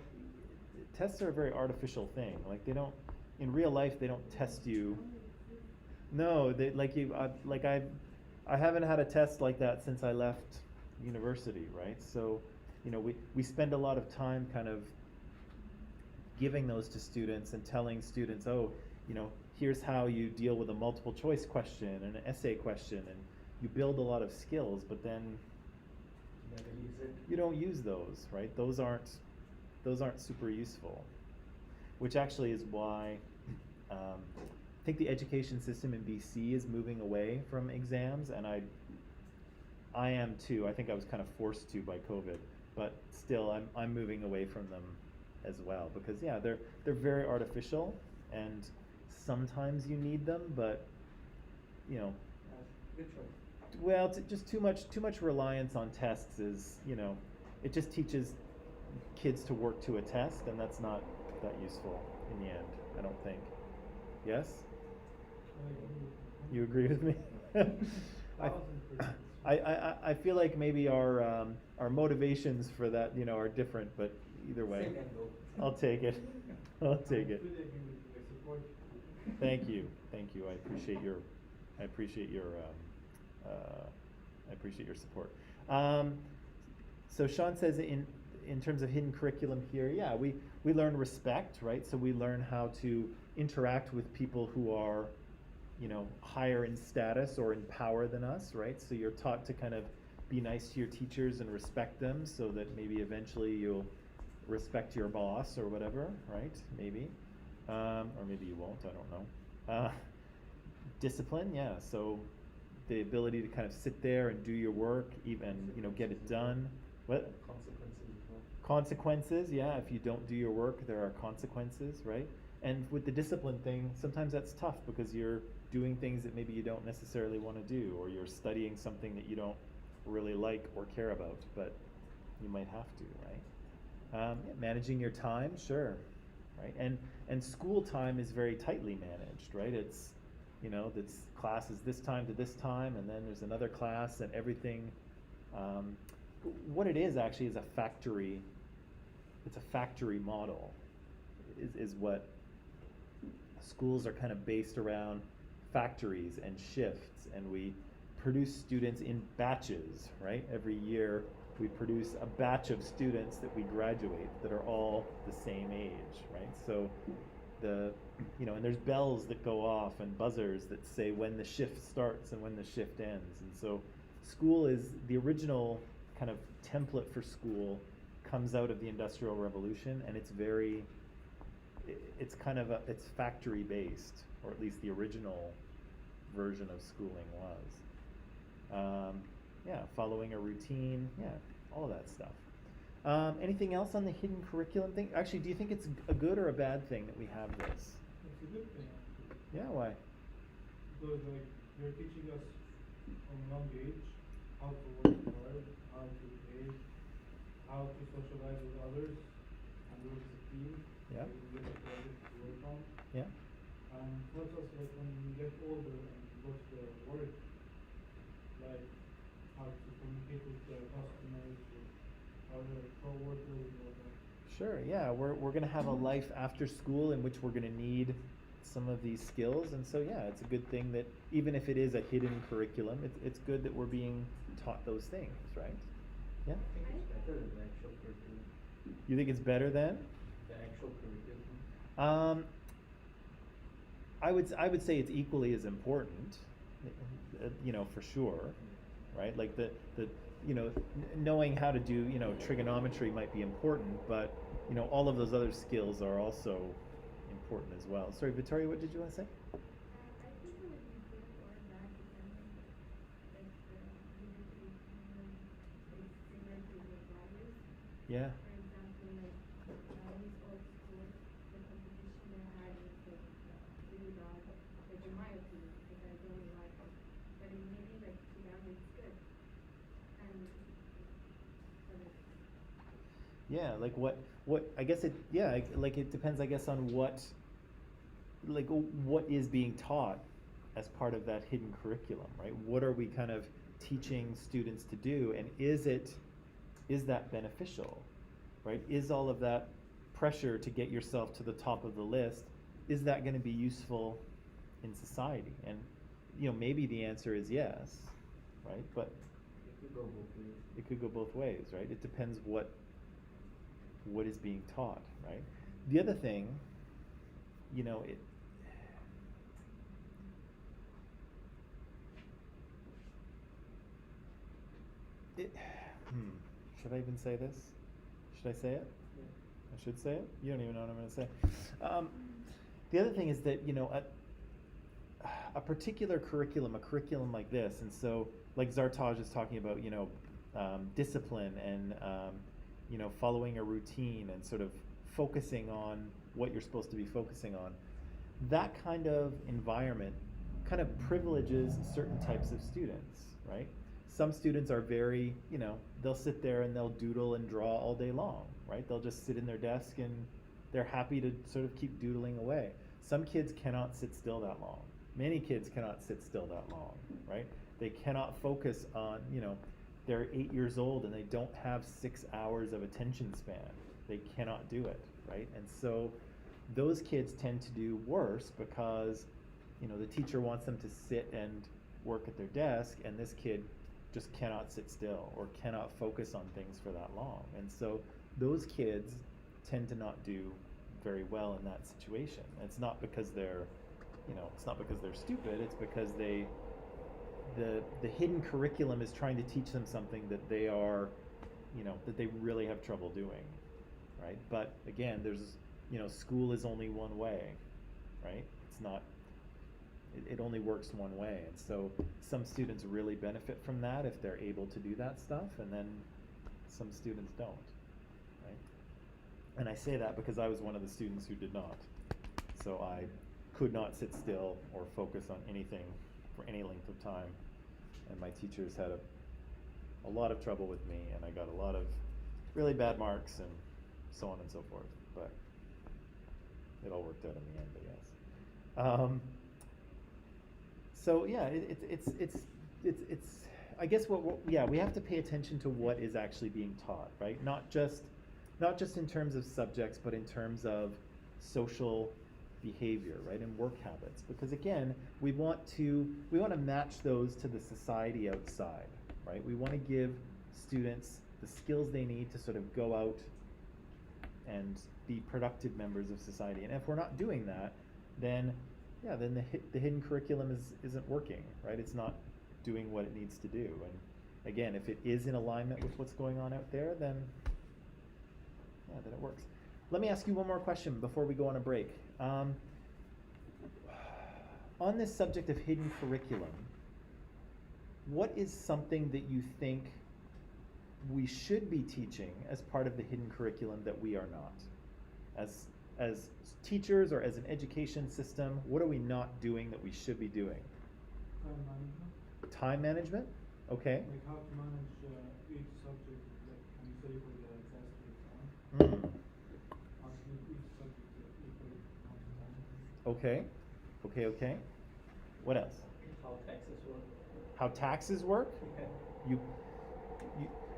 Speaker 1: tests are a very artificial thing. Like, they don't, in real life, they don't test you. No, I haven't had a test like that since I left university, right? So, we spend a lot of time kind of giving those to students and telling students, here's how you deal with a multiple choice question and an essay question, and you build a lot of skills, but then
Speaker 5: Never use it.
Speaker 1: you don't use those, right? Those aren't super useful, which actually is why I think the education system in BC is moving away from exams, and I am too. I think I was kind of forced to by COVID, but still I'm moving away from them as well, because yeah, they're very artificial, and sometimes you need them, but
Speaker 5: Good choice.
Speaker 1: well, just too much reliance on tests is, it just teaches kids to work to a test, and that's not that useful in the end, I don't think. Yes?
Speaker 4: I agree with you.
Speaker 1: You agree with me?
Speaker 4: 1000%.
Speaker 1: I feel like maybe our motivations for that, you know, are different, but either way,
Speaker 2: Same and go.
Speaker 1: I'll take it. I'll take it.
Speaker 4: I fully agree with you, I support you.
Speaker 1: Thank you, thank you. I appreciate your support. So Sean says in terms of hidden curriculum here, yeah, we learn respect, right? So we learn how to interact with people who are, you know, higher in status or in power than us, right? So you're taught to kind of be nice to your teachers and respect them, so that maybe eventually you'll respect your boss or whatever, right? Maybe, or maybe you won't. I don't know. Discipline, yeah. So the ability to kind of sit there and do your work, even, you know, get it done. What?
Speaker 2: Consequences as well.
Speaker 1: Consequences, yeah. If you don't do your work, there are consequences, right? And with the discipline thing, sometimes that's tough because you're doing things that maybe you don't necessarily want to do, or you're studying something that you don't really like or care about, but you might have to, right? Yeah, managing your time, sure, right? And school time is very tightly managed, right? It's, you know, this class is this time to this time, and then there's another class, and everything. What it is actually is a factory. It's a factory model, is what schools are kind of based around. Factories and shifts, and we produce students in batches, right? Every year we produce a batch of students that we graduate that are all the same age, right? So you know, and there's bells that go off and buzzers that say when the shift starts and when the shift ends. And so school is the original kind of template for school comes out of the Industrial Revolution, and it's kind of it's factory based, or at least the original version of schooling was. Yeah, following a routine, yeah, all of that stuff. Anything else on the hidden curriculum thing? Actually, do you think it's a good or a bad thing that we have this?
Speaker 4: It's a good thing, actually.
Speaker 1: Yeah, why?
Speaker 4: Because like they're teaching us from a young age how to work hard, how to behave, how to socialize with others, and work as a team.
Speaker 1: Yeah.
Speaker 4: So we get a project to work on.
Speaker 1: Yeah.
Speaker 4: And helps us like when we get older and go to the work, like how to communicate with the customers, with other co-workers, and all that.
Speaker 1: Sure, yeah, we're gonna have a life after school in which we're gonna need some of these skills, and so yeah, it's a good thing that even if it is a hidden curriculum, it's good that we're being taught those things, right? Yeah.
Speaker 2: I think it's better than the actual curriculum.
Speaker 1: You think it's better than?
Speaker 2: The actual curriculum.
Speaker 1: I would say it's equally as important, you know, for sure, right? Like the you know, knowing how to do, you know, trigonometry might be important, but you know, all of those other skills are also important as well. Sorry, Victoria, what did you want to say?
Speaker 3: I think it would be good or bad depending if the education is similar to the values.
Speaker 1: Yeah.
Speaker 3: For example, like these old schools, the competition they had was like really bad. Like in my opinion, because I don't like it. But in maybe like to them it's good. And so
Speaker 1: Yeah, like what I guess it, yeah, like it depends, I guess, on what is being taught as part of that hidden curriculum, right? What are we kind of teaching students to do, and is that beneficial, right? Is all of that pressure to get yourself to the top of the list, is that going to be useful in society? And you know, maybe the answer is yes, right? But
Speaker 2: It could go both ways.
Speaker 1: it could go both ways, right? It depends what is being taught, right? The other thing, you know, should I even say this? Should I say it?
Speaker 2: Yeah.
Speaker 1: I should say it? You don't even know what I'm going to say. The other thing is that, you know, a particular curriculum, a curriculum like this, and so like Zartaj is talking about, you know, discipline and, you know, following a routine and sort of focusing on what you're supposed to be focusing on. That kind of environment kind of privileges certain types of students, right? Some students are very, you know, they'll sit there and they'll doodle and draw all day long, right? They'll just sit in their desk and they're happy to sort of keep doodling away. Some kids cannot sit still that long. Many kids cannot sit still that long, right? They cannot focus on, they're 8 years old and they don't have 6 hours of attention span. They cannot do it, right? And so those kids tend to do worse because, the teacher wants them to sit and work at their desk, and this kid just cannot sit still or cannot focus on things for that long. And so those kids tend to not do very well in that situation. And it's not because they're, it's not because they're stupid, it's because the hidden curriculum is trying to teach them something that they are, that they really have trouble doing, right? But again, there's, school is only one way, right? It's not, it only works one way. And so some students really benefit from that if they're able to do that stuff, and then some students don't, right? And I say that because I was one of the students who did not. So I could not sit still or focus on anything for any length of time. And my teachers had a lot of trouble with me, and I got a lot of really bad marks and so on and so forth. But it all worked out in the end, I guess. So yeah, it's I guess we have to pay attention to what is actually being taught, right? Not just in terms of subjects, but in terms of social behavior, right, and work habits. Because again, we want to match those to the society outside, right? We want to give students the skills they need to sort of go out and be productive members of society. And if we're not doing that, then the hidden curriculum isn't working, right? It's not doing what it needs to do. And again, if it is in alignment with what's going on out there, then it works. Let me ask you one more question before we go on a break. On this subject of hidden curriculum, what is something that you think we should be teaching as part of the hidden curriculum that we are not? As teachers or as an education system, what are we not doing that we should be doing?
Speaker 4: Time management.
Speaker 1: Time management? Okay.
Speaker 4: Like how to manage each subject, like when you study for the test or exam.
Speaker 1: Mm.
Speaker 4: How to make each subject equal amount of time.
Speaker 1: Okay. What else?
Speaker 2: How taxes work.
Speaker 1: How taxes work?
Speaker 2: Yeah.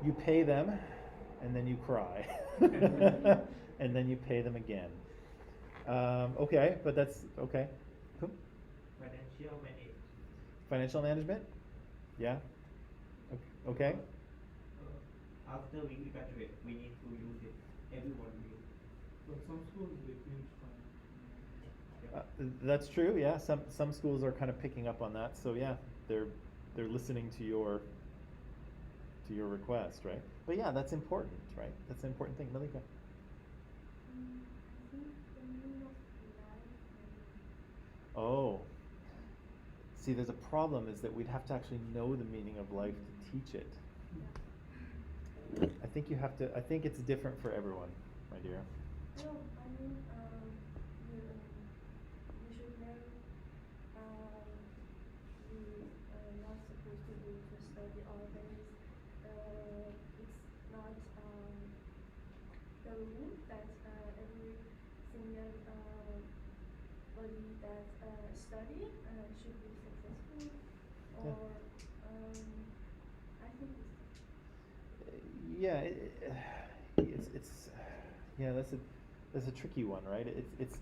Speaker 1: You pay them, and then you cry, and then you pay them again. Okay, but that's okay. Cool.
Speaker 5: Financial management.
Speaker 1: Financial management? Yeah. Okay.
Speaker 5: After we graduate, we need to use it. Everyone will.
Speaker 4: But some schools they teach time.
Speaker 1: That's true. Yeah. Some schools are kind of picking up on that. So yeah, they're listening to your request, right? But yeah, that's important, right? That's an important thing. Malika.
Speaker 3: I think the meaning of life
Speaker 1: Oh. See, there's a problem is that we'd have to actually know the meaning of life to teach it. I think it's different for everyone, my dear.
Speaker 3: No, I mean, you should know you are not supposed to do to study all days. It's not the rule that every single body that study should be successful, or I think it's
Speaker 1: Yeah, it's yeah, that's a tricky one, right? It's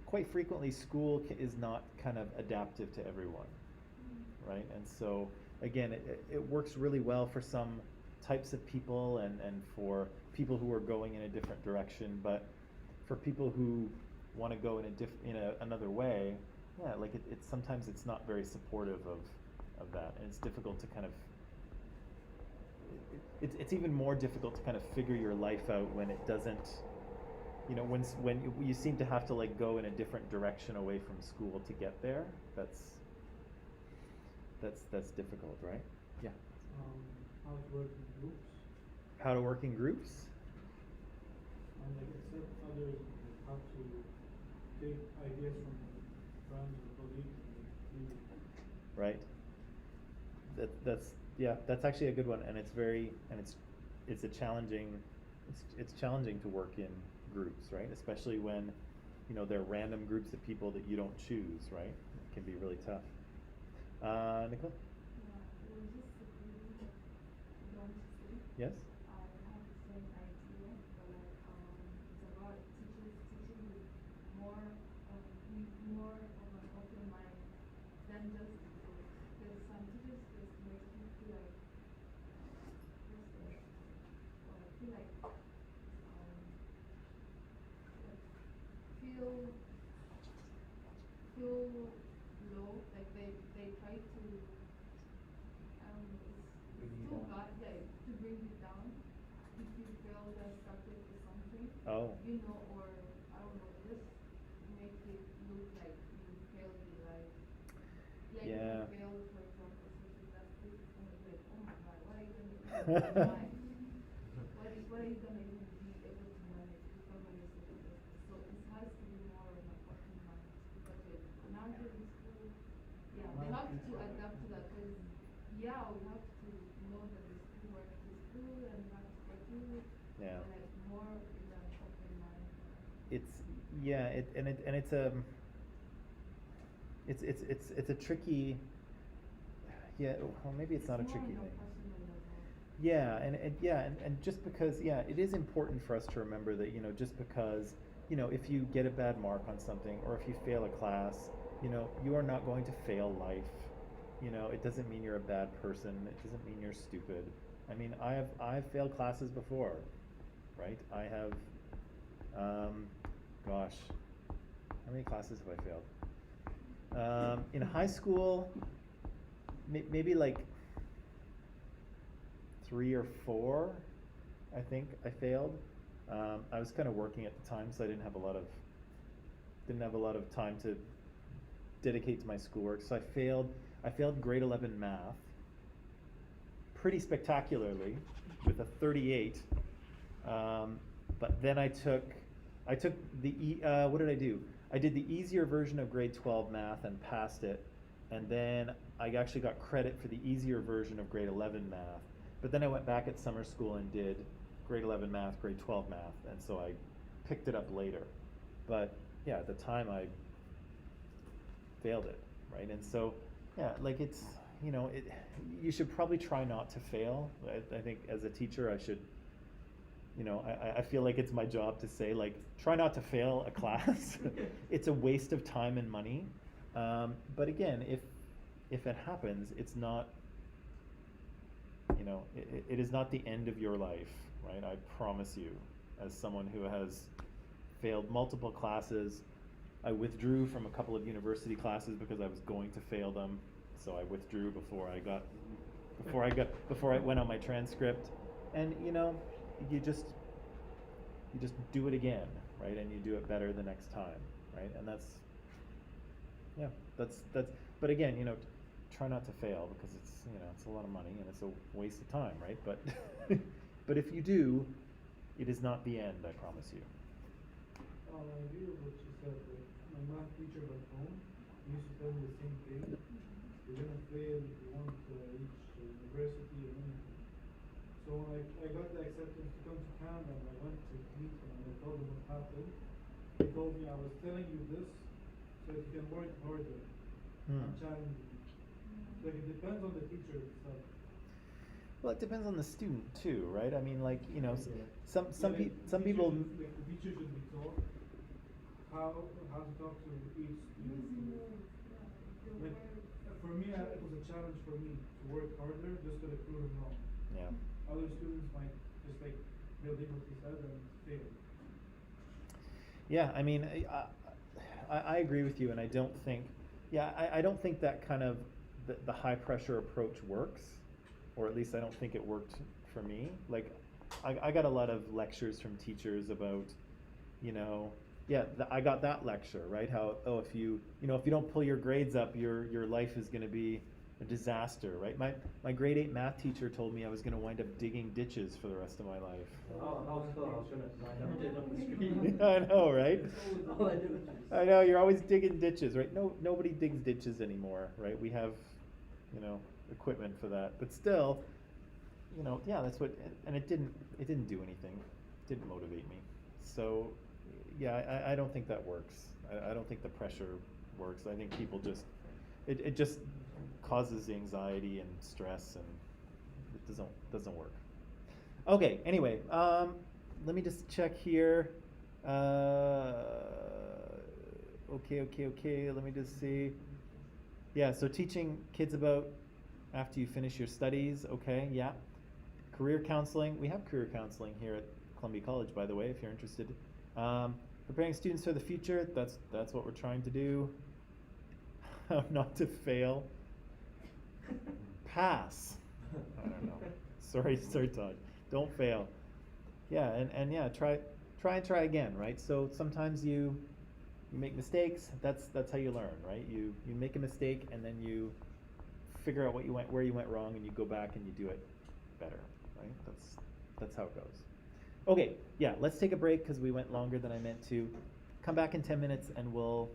Speaker 1: quite frequently school is not kind of adaptive to everyone, right? And so again, it works really well for some types of people and for people who are going in a different direction, but for people who want to go in another way, yeah, like it's sometimes it's not very supportive of that, and it's difficult to kind of it's even more difficult to kind of figure your life out when it doesn't, when you seem to have to like go in a different direction away from school to get there. That's difficult, right? Yeah.
Speaker 4: How to work in groups,
Speaker 1: How to work in groups?
Speaker 4: and like accept others, and how to take ideas from friends or colleagues and like do
Speaker 1: Right. That's actually a good one, and it's a challenging, it's challenging to work in groups, right? Especially when you know, they're random groups of people that you don't choose, right? It can be really tough. Nicole?
Speaker 3: Yeah, it was just don't see.
Speaker 1: Yes?
Speaker 3: I have the same idea, but it's about teachers teaching with more more of an open mind than just teachers. Because some teachers just make you feel like what's the well, I feel like feel low, like they try to
Speaker 5: Bring
Speaker 3: it's
Speaker 5: you
Speaker 3: too
Speaker 5: down.
Speaker 3: bad, yeah, to bring you down if you fail the subject or something.
Speaker 1: Oh.
Speaker 3: You know, or I don't know, just make it look like you failed in life. Like
Speaker 1: Yeah.
Speaker 3: if you failed, for example, social justice, it's gonna be like, oh my god, what are you gonna do in life? What are you gonna even be able to manage if somebody is social justice? So it has to be more of an open mind because now you're in school, yeah, they have to adapt to that because yeah, we have to know that the schoolwork is good and we have to get through it.
Speaker 1: Yeah.
Speaker 3: But like more with an open mind.
Speaker 1: It's yeah, it's a tricky, yeah, well, maybe it's not a
Speaker 3: more
Speaker 1: tricky
Speaker 3: on a
Speaker 1: thing.
Speaker 3: personal level.
Speaker 1: Yeah, and just because, yeah, it is important for us to remember that, you know, just because, you know, if you get a bad mark on something or if you fail a class, you know, you are not going to fail life. You know, it doesn't mean you're a bad person. It doesn't mean you're stupid. I mean, I've failed classes before, right? I have, gosh, how many classes have I failed? In high school, maybe like 3 or 4, I think I failed. I was kind of working at the time, so I didn't have a lot of time to dedicate to my schoolwork. So I failed grade 11 math pretty spectacularly with a 38. But then I took the what did I do? I did the easier version of grade 12 math and passed it, and then I actually got credit for the easier version of grade 11 math. But then I went back at summer school and did grade 11 math, grade 12 math, and so I picked it up later. But yeah, at the time I failed it, right? And so, yeah, like it's, you know, you should probably try not to fail. I think as a teacher I should, you know, I feel like it's my job to say, like, try not to fail a class. It's a waste of time and money. But again, if it happens, it's not, you know, it is not the end of your life, right? I promise you, as someone who has failed multiple classes. I withdrew from a couple of university classes because I was going to fail them, so I withdrew before I went on my transcript. And you know, you just do it again, right? And you do it better the next time, right? And that's but again, you know, try not to fail because it's, you know, it's a lot of money and it's a waste of time, right? But but if you do, it is not the end, I promise you.
Speaker 4: I agree with what you said. Like, my math teacher back home used to tell me the same thing. You're gonna fail if you want to reach university or anything. So when I got the acceptance to come to Canada and I went to meet him and I told him what happened, he told me I was telling you this so that you can work harder and challenge me. Like, it depends on the teacher itself.
Speaker 1: Well, it depends on the student too, right? I mean, like, you know,
Speaker 5: Yeah.
Speaker 1: some people.
Speaker 4: Like, the teacher should be taught how to talk to each student.
Speaker 3: Using words, yeah.
Speaker 4: Like, for me, it was a challenge for me to work harder just to prove him wrong.
Speaker 1: Yeah.
Speaker 4: Other students might just like building what he said and fail.
Speaker 1: Yeah, I mean, I agree with you, and I don't think, I don't think that kind of the high pressure approach works, or at least I don't think it worked for me. Like, I got a lot of lectures from teachers about, you know, I got that lecture, right? How, oh, if you don't pull your grades up, your life is going to be a disaster, right? My grade 8 math teacher told me I was going to wind up digging ditches for the rest of my life.
Speaker 2: I was gonna line up it on the screen.
Speaker 1: I know, right?
Speaker 2: All I do is just.
Speaker 1: I know, you're always digging ditches, right? Nobody digs ditches anymore, right? We have, you know, equipment for that. But still, you know, yeah, that's what, and it didn't do anything. It didn't motivate me. So, yeah, I don't think that works. I don't think the pressure works. I think people just, it just causes anxiety and stress, and it doesn't work. Okay, anyway, let me just check here. Okay, let me just see. Yeah, so teaching kids about after you finish your studies, okay, yeah. Career counseling, we have career counseling here at Columbia College, by the way, if you're interested. Preparing students for the future, that's what we're trying to do. How not to fail. Pass. I don't know. Sorry, Todd. Don't fail. Yeah, and yeah, try and try again, right? So sometimes you make mistakes. That's how you learn, right? You make a mistake and then you figure out where you went wrong, and you go back and you do it better, right? That's how it goes. Okay, yeah, let's take a break because we went longer than I meant to. Come back in 10 minutes and we'll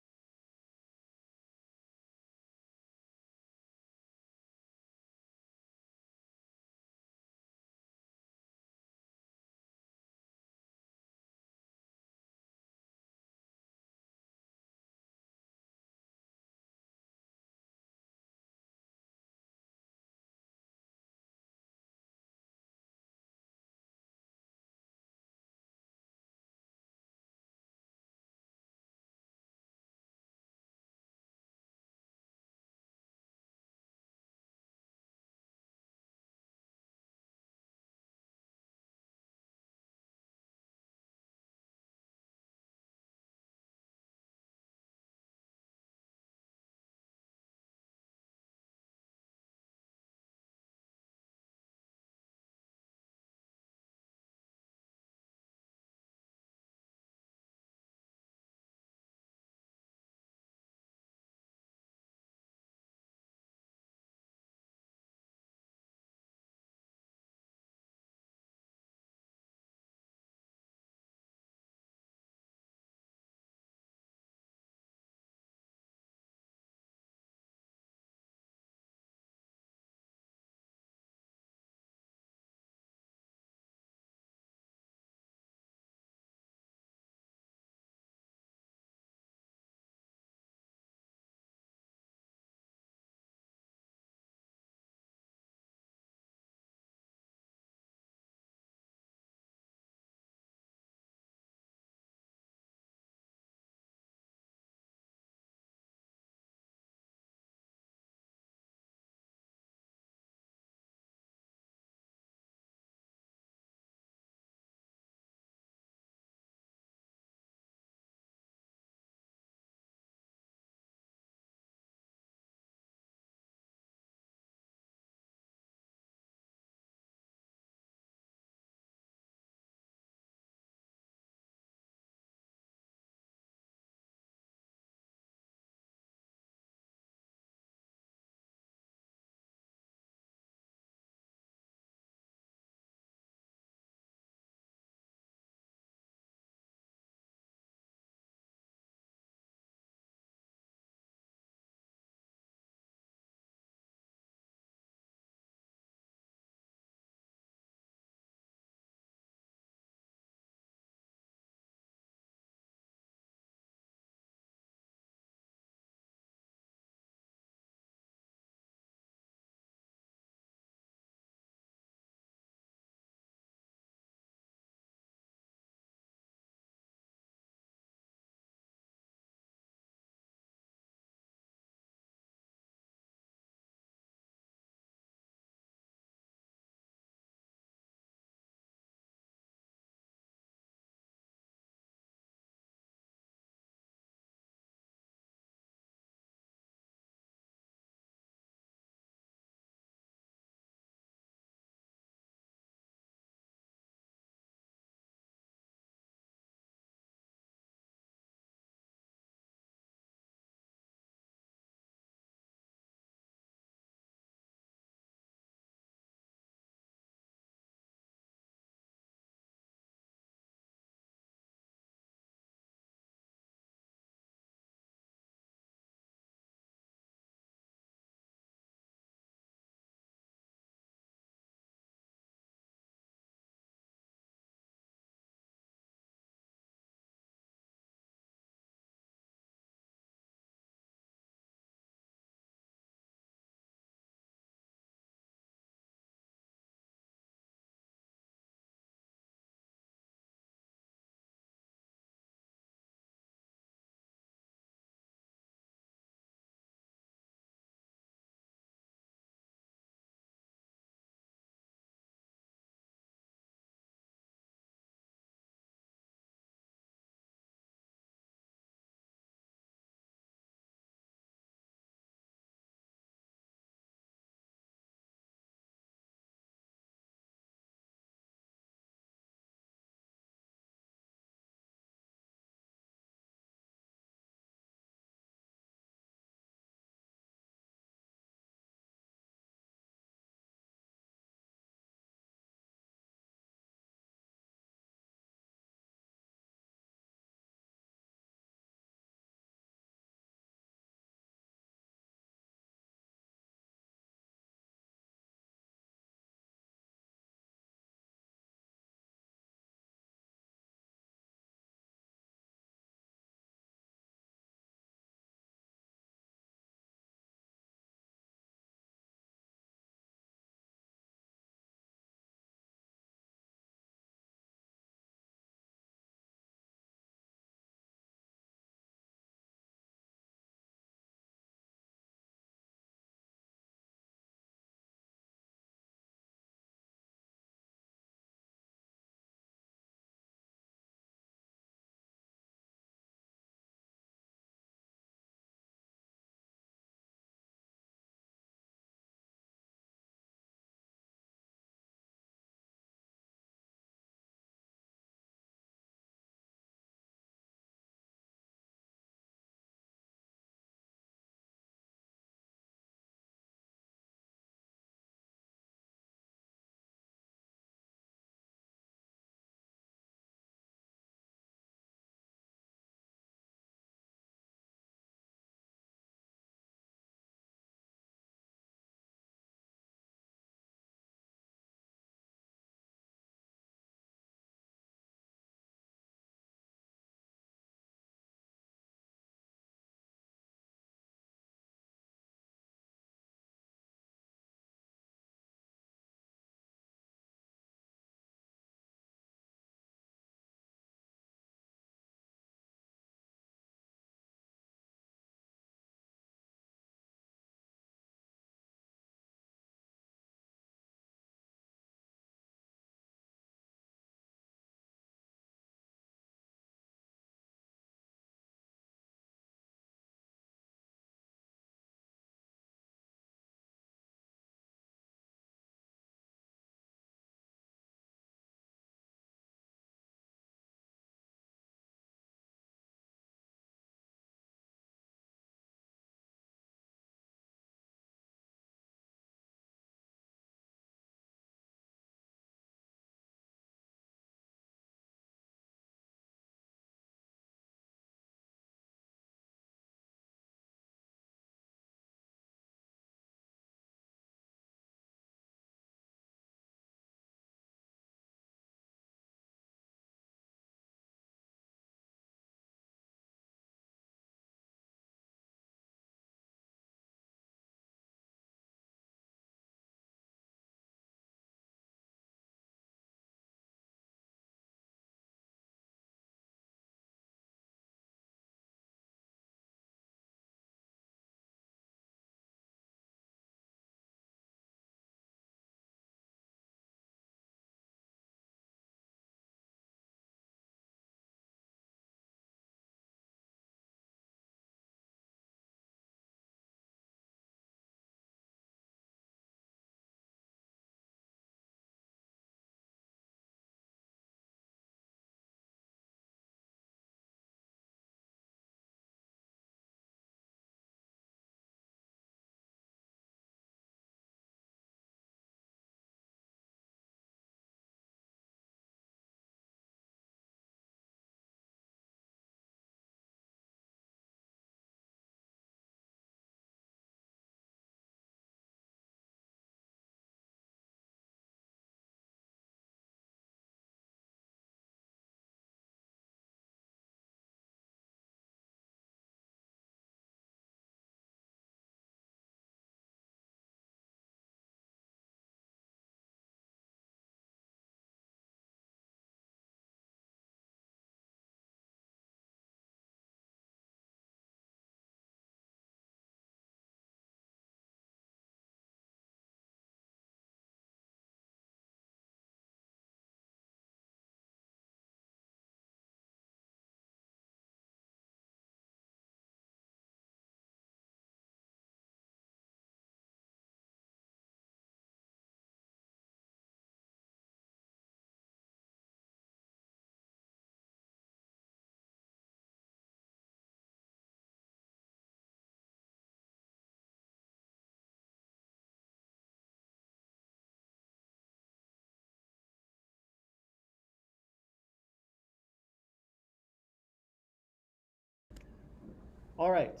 Speaker 1: All right,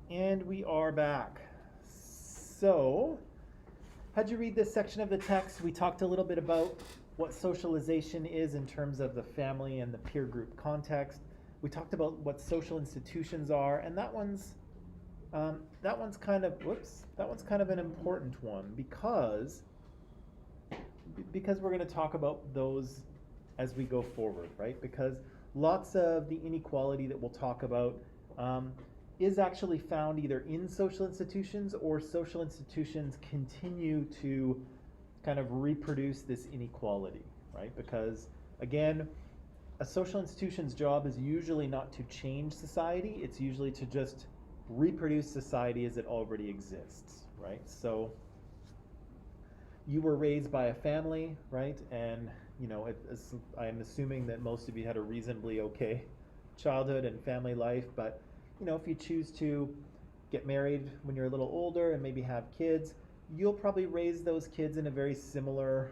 Speaker 1: and we are back. So, how'd you read this section of the text? We talked a little bit about what socialization is in terms of the family and the peer group context. We talked about what social institutions are, and that one's kind of an important one because we're going to talk about those as we go forward, right? Because lots of the inequality that we'll talk about is actually found either in social institutions, or social institutions continue to kind of reproduce this inequality, right? Because again, a social institution's job is usually not to change society, it's usually to just reproduce society as it already exists, right? So you were raised by a family, right? And I'm assuming that most of you had a reasonably okay childhood and family life, but if you choose to get married when you're a little older and maybe have kids, you'll probably raise those kids in a very similar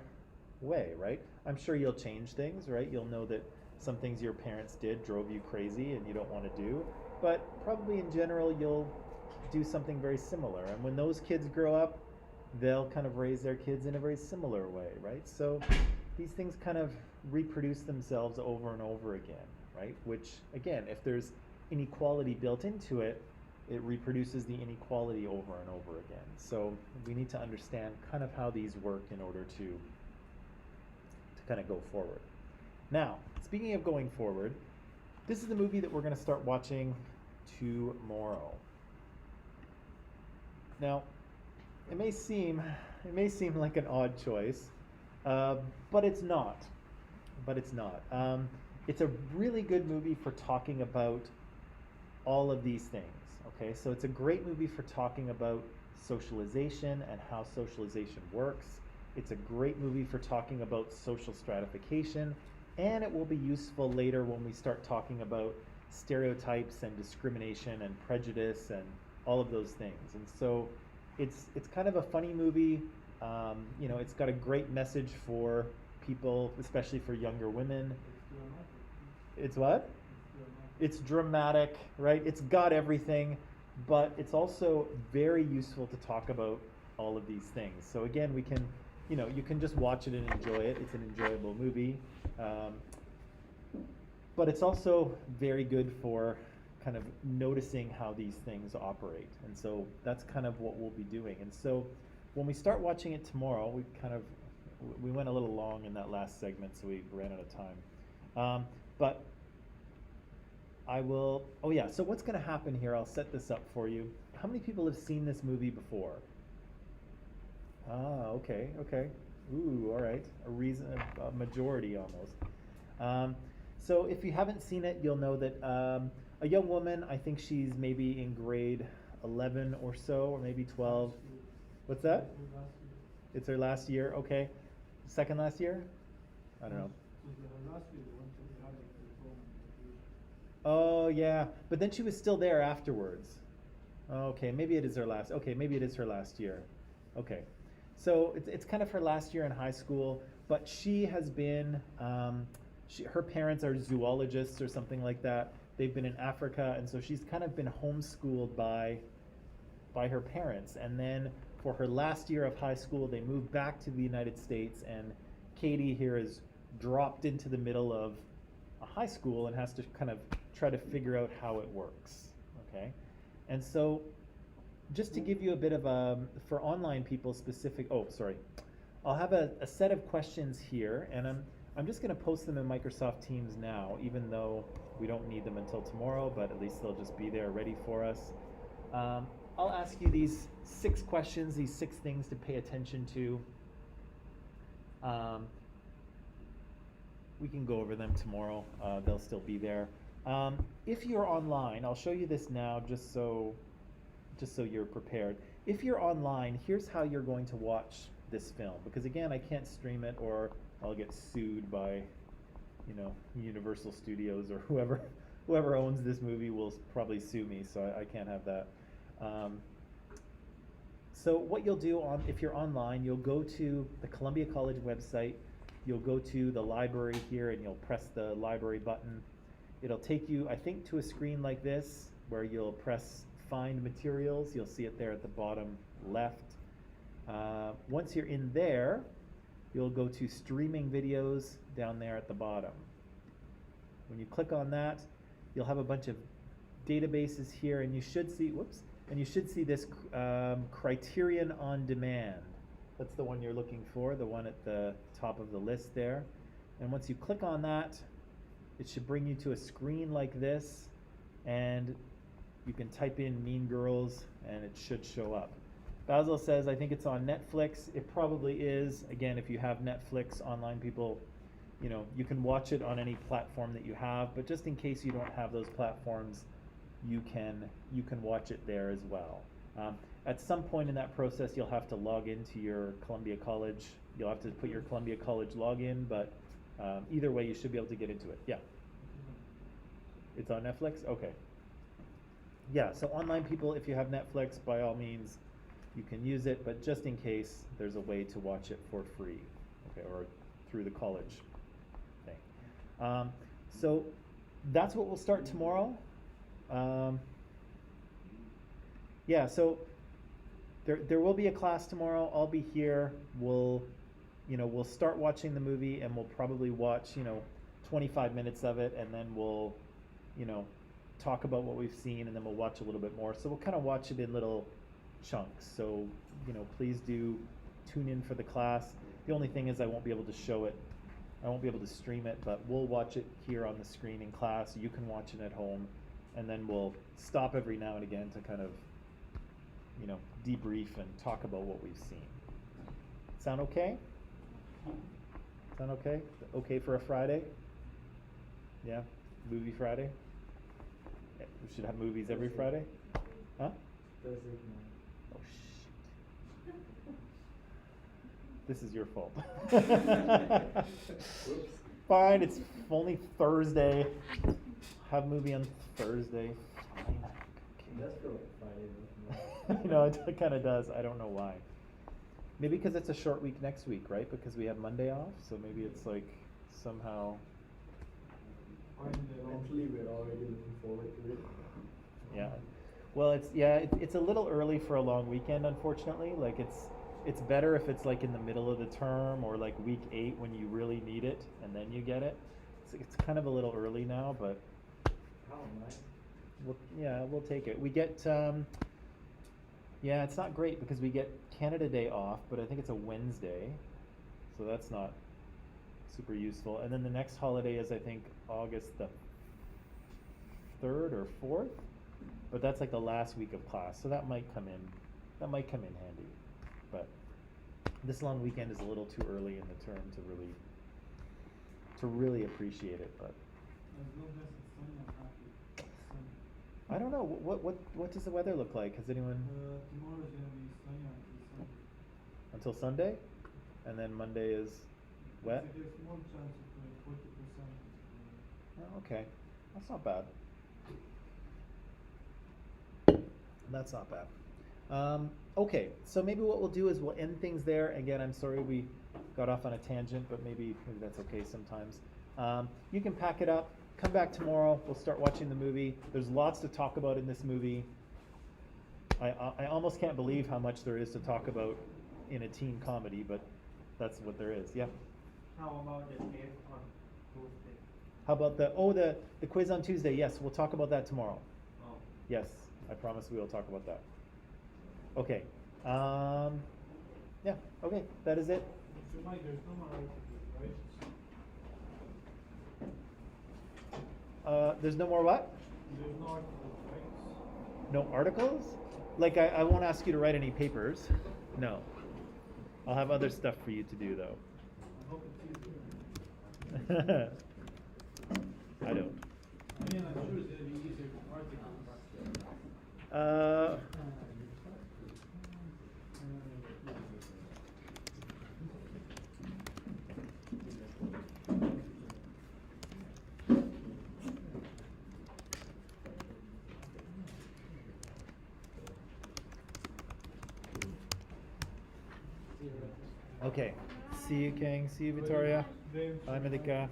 Speaker 1: way, right? I'm sure you'll change things, right? You'll know that some things your parents did drove you crazy and you don't want to do, but probably in general you'll do something very similar. And when those kids grow up, they'll kind of raise their kids in a very similar way, right? So these things kind of reproduce themselves over and over again, right? Which, again, if there's inequality built into it, it reproduces the inequality over and over again. So we need to understand kind of how these work in order to kind of go forward. Now, speaking of going forward, this is the movie that we're going to start watching tomorrow. Now, it may seem like an odd choice, but it's not. It's a really good movie for talking about all of these things. Okay, so it's a great movie for talking about socialization and how socialization works. It's a great movie for talking about social stratification, and it will be useful later when we start talking about stereotypes and discrimination and prejudice and all of those things. And so it's kind of a funny movie. It's got a great message for people, especially for younger women. It's what? It's dramatic, right? It's got everything, but it's also very useful to talk about all of these things. So again, we can, you can just watch it and enjoy it. It's an enjoyable movie. But it's also very good for kind of noticing how these things operate. And so that's kind of what we'll be doing. And so when we start watching it tomorrow, we went a little long in that last segment, so we ran out of time. But I will, so what's going to happen here, I'll set this up for you. How many people have seen this movie before? Okay. Ooh, all right, a majority almost. So if you haven't seen it, you'll know that a young woman, I think she's maybe in grade 11 or so, or maybe 12. What's that? It's her last year, okay. Second last year? I don't know. Oh yeah, but then she was still there afterwards. Okay, maybe it is her last. Okay, maybe it is her last year. Okay, so it's kind of her last year in high school, but she has been. Her parents are zoologists or something like that. They've been in Africa, and so she's kind of been homeschooled by her parents. And then for her last year of high school, they moved back to the United States, and Katie here is dropped into the middle of a high school and has to kind of try to figure out how it works, okay? And so just to give you a bit of for online people specific, I'll have a set of questions here, and I'm just going to post them in Microsoft Teams now, even though we don't need them until tomorrow, but at least they'll just be there ready for us. I'll ask you these 6 questions, these 6 things to pay attention to. We can go over them tomorrow. They'll still be there. If you're online, I'll show you this now just so you're prepared. If you're online, here's how you're going to watch this film. Because again, I can't stream it or I'll get sued by, Universal Studios or whoever owns this movie will probably sue me, so I can't have that. So what you'll do if you're online, you'll go to the Columbia College website, you'll go to the library here and you'll press the library button. It'll take you, I think, to a screen like this. where you'll press Find Materials. You'll see it there at the bottom left. Once you're in there, you'll go to Streaming Videos down there at the bottom. When you click on that, you'll have a bunch of databases here, and you should see, and you should see this Criterion On Demand. That's the one you're looking for, the one at the top of the list there. And once you click on that, it should bring you to a screen like this, and you can type in Mean Girls, and it should show up. Basil says, I think it's on Netflix. It probably is. Again, if you have Netflix, online people, you know, you can watch it on any platform that you have, but just in case you don't have those platforms, you can watch it there as well. At some point in that process, you'll have to log into your Columbia College. You'll have to put your Columbia College login, but either way, you should be able to get into it. Yeah. It's on Netflix? Okay. Yeah, so online people, if you have Netflix, by all means, you can use it, but just in case, there's a way to watch it for free, okay, or through the college thing. So that's what we'll start tomorrow. Yeah, so there will be a class tomorrow. I'll be here. We'll start watching the movie, and we'll probably watch 25 minutes of it, and then we'll talk about what we've seen, and then we'll watch a little bit more. So we'll kind of watch it in little chunks. So please do tune in for the class. The only thing is I won't be able to show it. I won't be able to stream it, but we'll watch it here on the screen in class. You can watch it at home, and then we'll stop every now and again to kind of debrief and talk about what we've seen. Sound okay? Sound okay? Okay for a Friday? Yeah? Movie Friday? Yeah, we should have movies every Friday? Huh?
Speaker 2: Thursday night.
Speaker 1: Oh, shit. This is your fault.
Speaker 2: Whoops.
Speaker 1: Fine, it's only Thursday. Have movie on Thursday. Fine.
Speaker 2: That's feel like Friday, doesn't it?
Speaker 1: It kind of does. I don't know why. Maybe because it's a short week next week, right? Because we have Monday off, so maybe it's like somehow.
Speaker 2: Mentally, we're already looking forward to it.
Speaker 1: Yeah. Well, it's a little early for a long weekend, unfortunately. Like it's better if it's like in the middle of the term or like week 8 when you really need it and then you get it. It's kind of a little early now, but
Speaker 2: How am I?
Speaker 1: we'll take it. We get it's not great because we get Canada Day off, but I think it's a Wednesday, so that's not super useful. And then the next holiday is I think August the 3rd or 4th, but that's like the last week of class, so that might come in handy. But this long weekend is a little too early in the term to really appreciate it. But
Speaker 4: As long as it's sunny, I'm happy. Sunny.
Speaker 1: I don't know what does the weather look like? Has anyone
Speaker 4: Tomorrow is gonna be sunny until Sunday.
Speaker 1: until Sunday, and then Monday is wet?
Speaker 4: There's a small chance of 40%.
Speaker 1: Oh, okay, that's not bad. That's not bad. Okay, so maybe what we'll do is we'll end things there. Again, I'm sorry we got off on a tangent, but maybe that's okay sometimes. You can pack it up, come back tomorrow, we'll start watching the movie. There's lots to talk about in this movie. I almost can't believe how much there is to talk about in a teen comedy, but that's what there is. Yeah.
Speaker 5: How about the test on Tuesday?
Speaker 1: How about the quiz on Tuesday? Yes, we'll talk about that tomorrow.
Speaker 5: Oh.
Speaker 1: Yes, I promise we will talk about that. Okay. Yeah, okay, that is it.
Speaker 4: So Mike, there's no more articles, right?
Speaker 1: There's no more what?
Speaker 4: There's no articles, right?
Speaker 1: No articles? Like, I won't ask you to write any papers. No. I'll have other stuff for you to do, though.
Speaker 4: I hope it's easier.
Speaker 1: I don't.
Speaker 4: I mean, I'm sure it's gonna be easier for articles.
Speaker 1: Okay. See you, King. See you, Victoria.
Speaker 4: Then-
Speaker 1: Bye, Medika.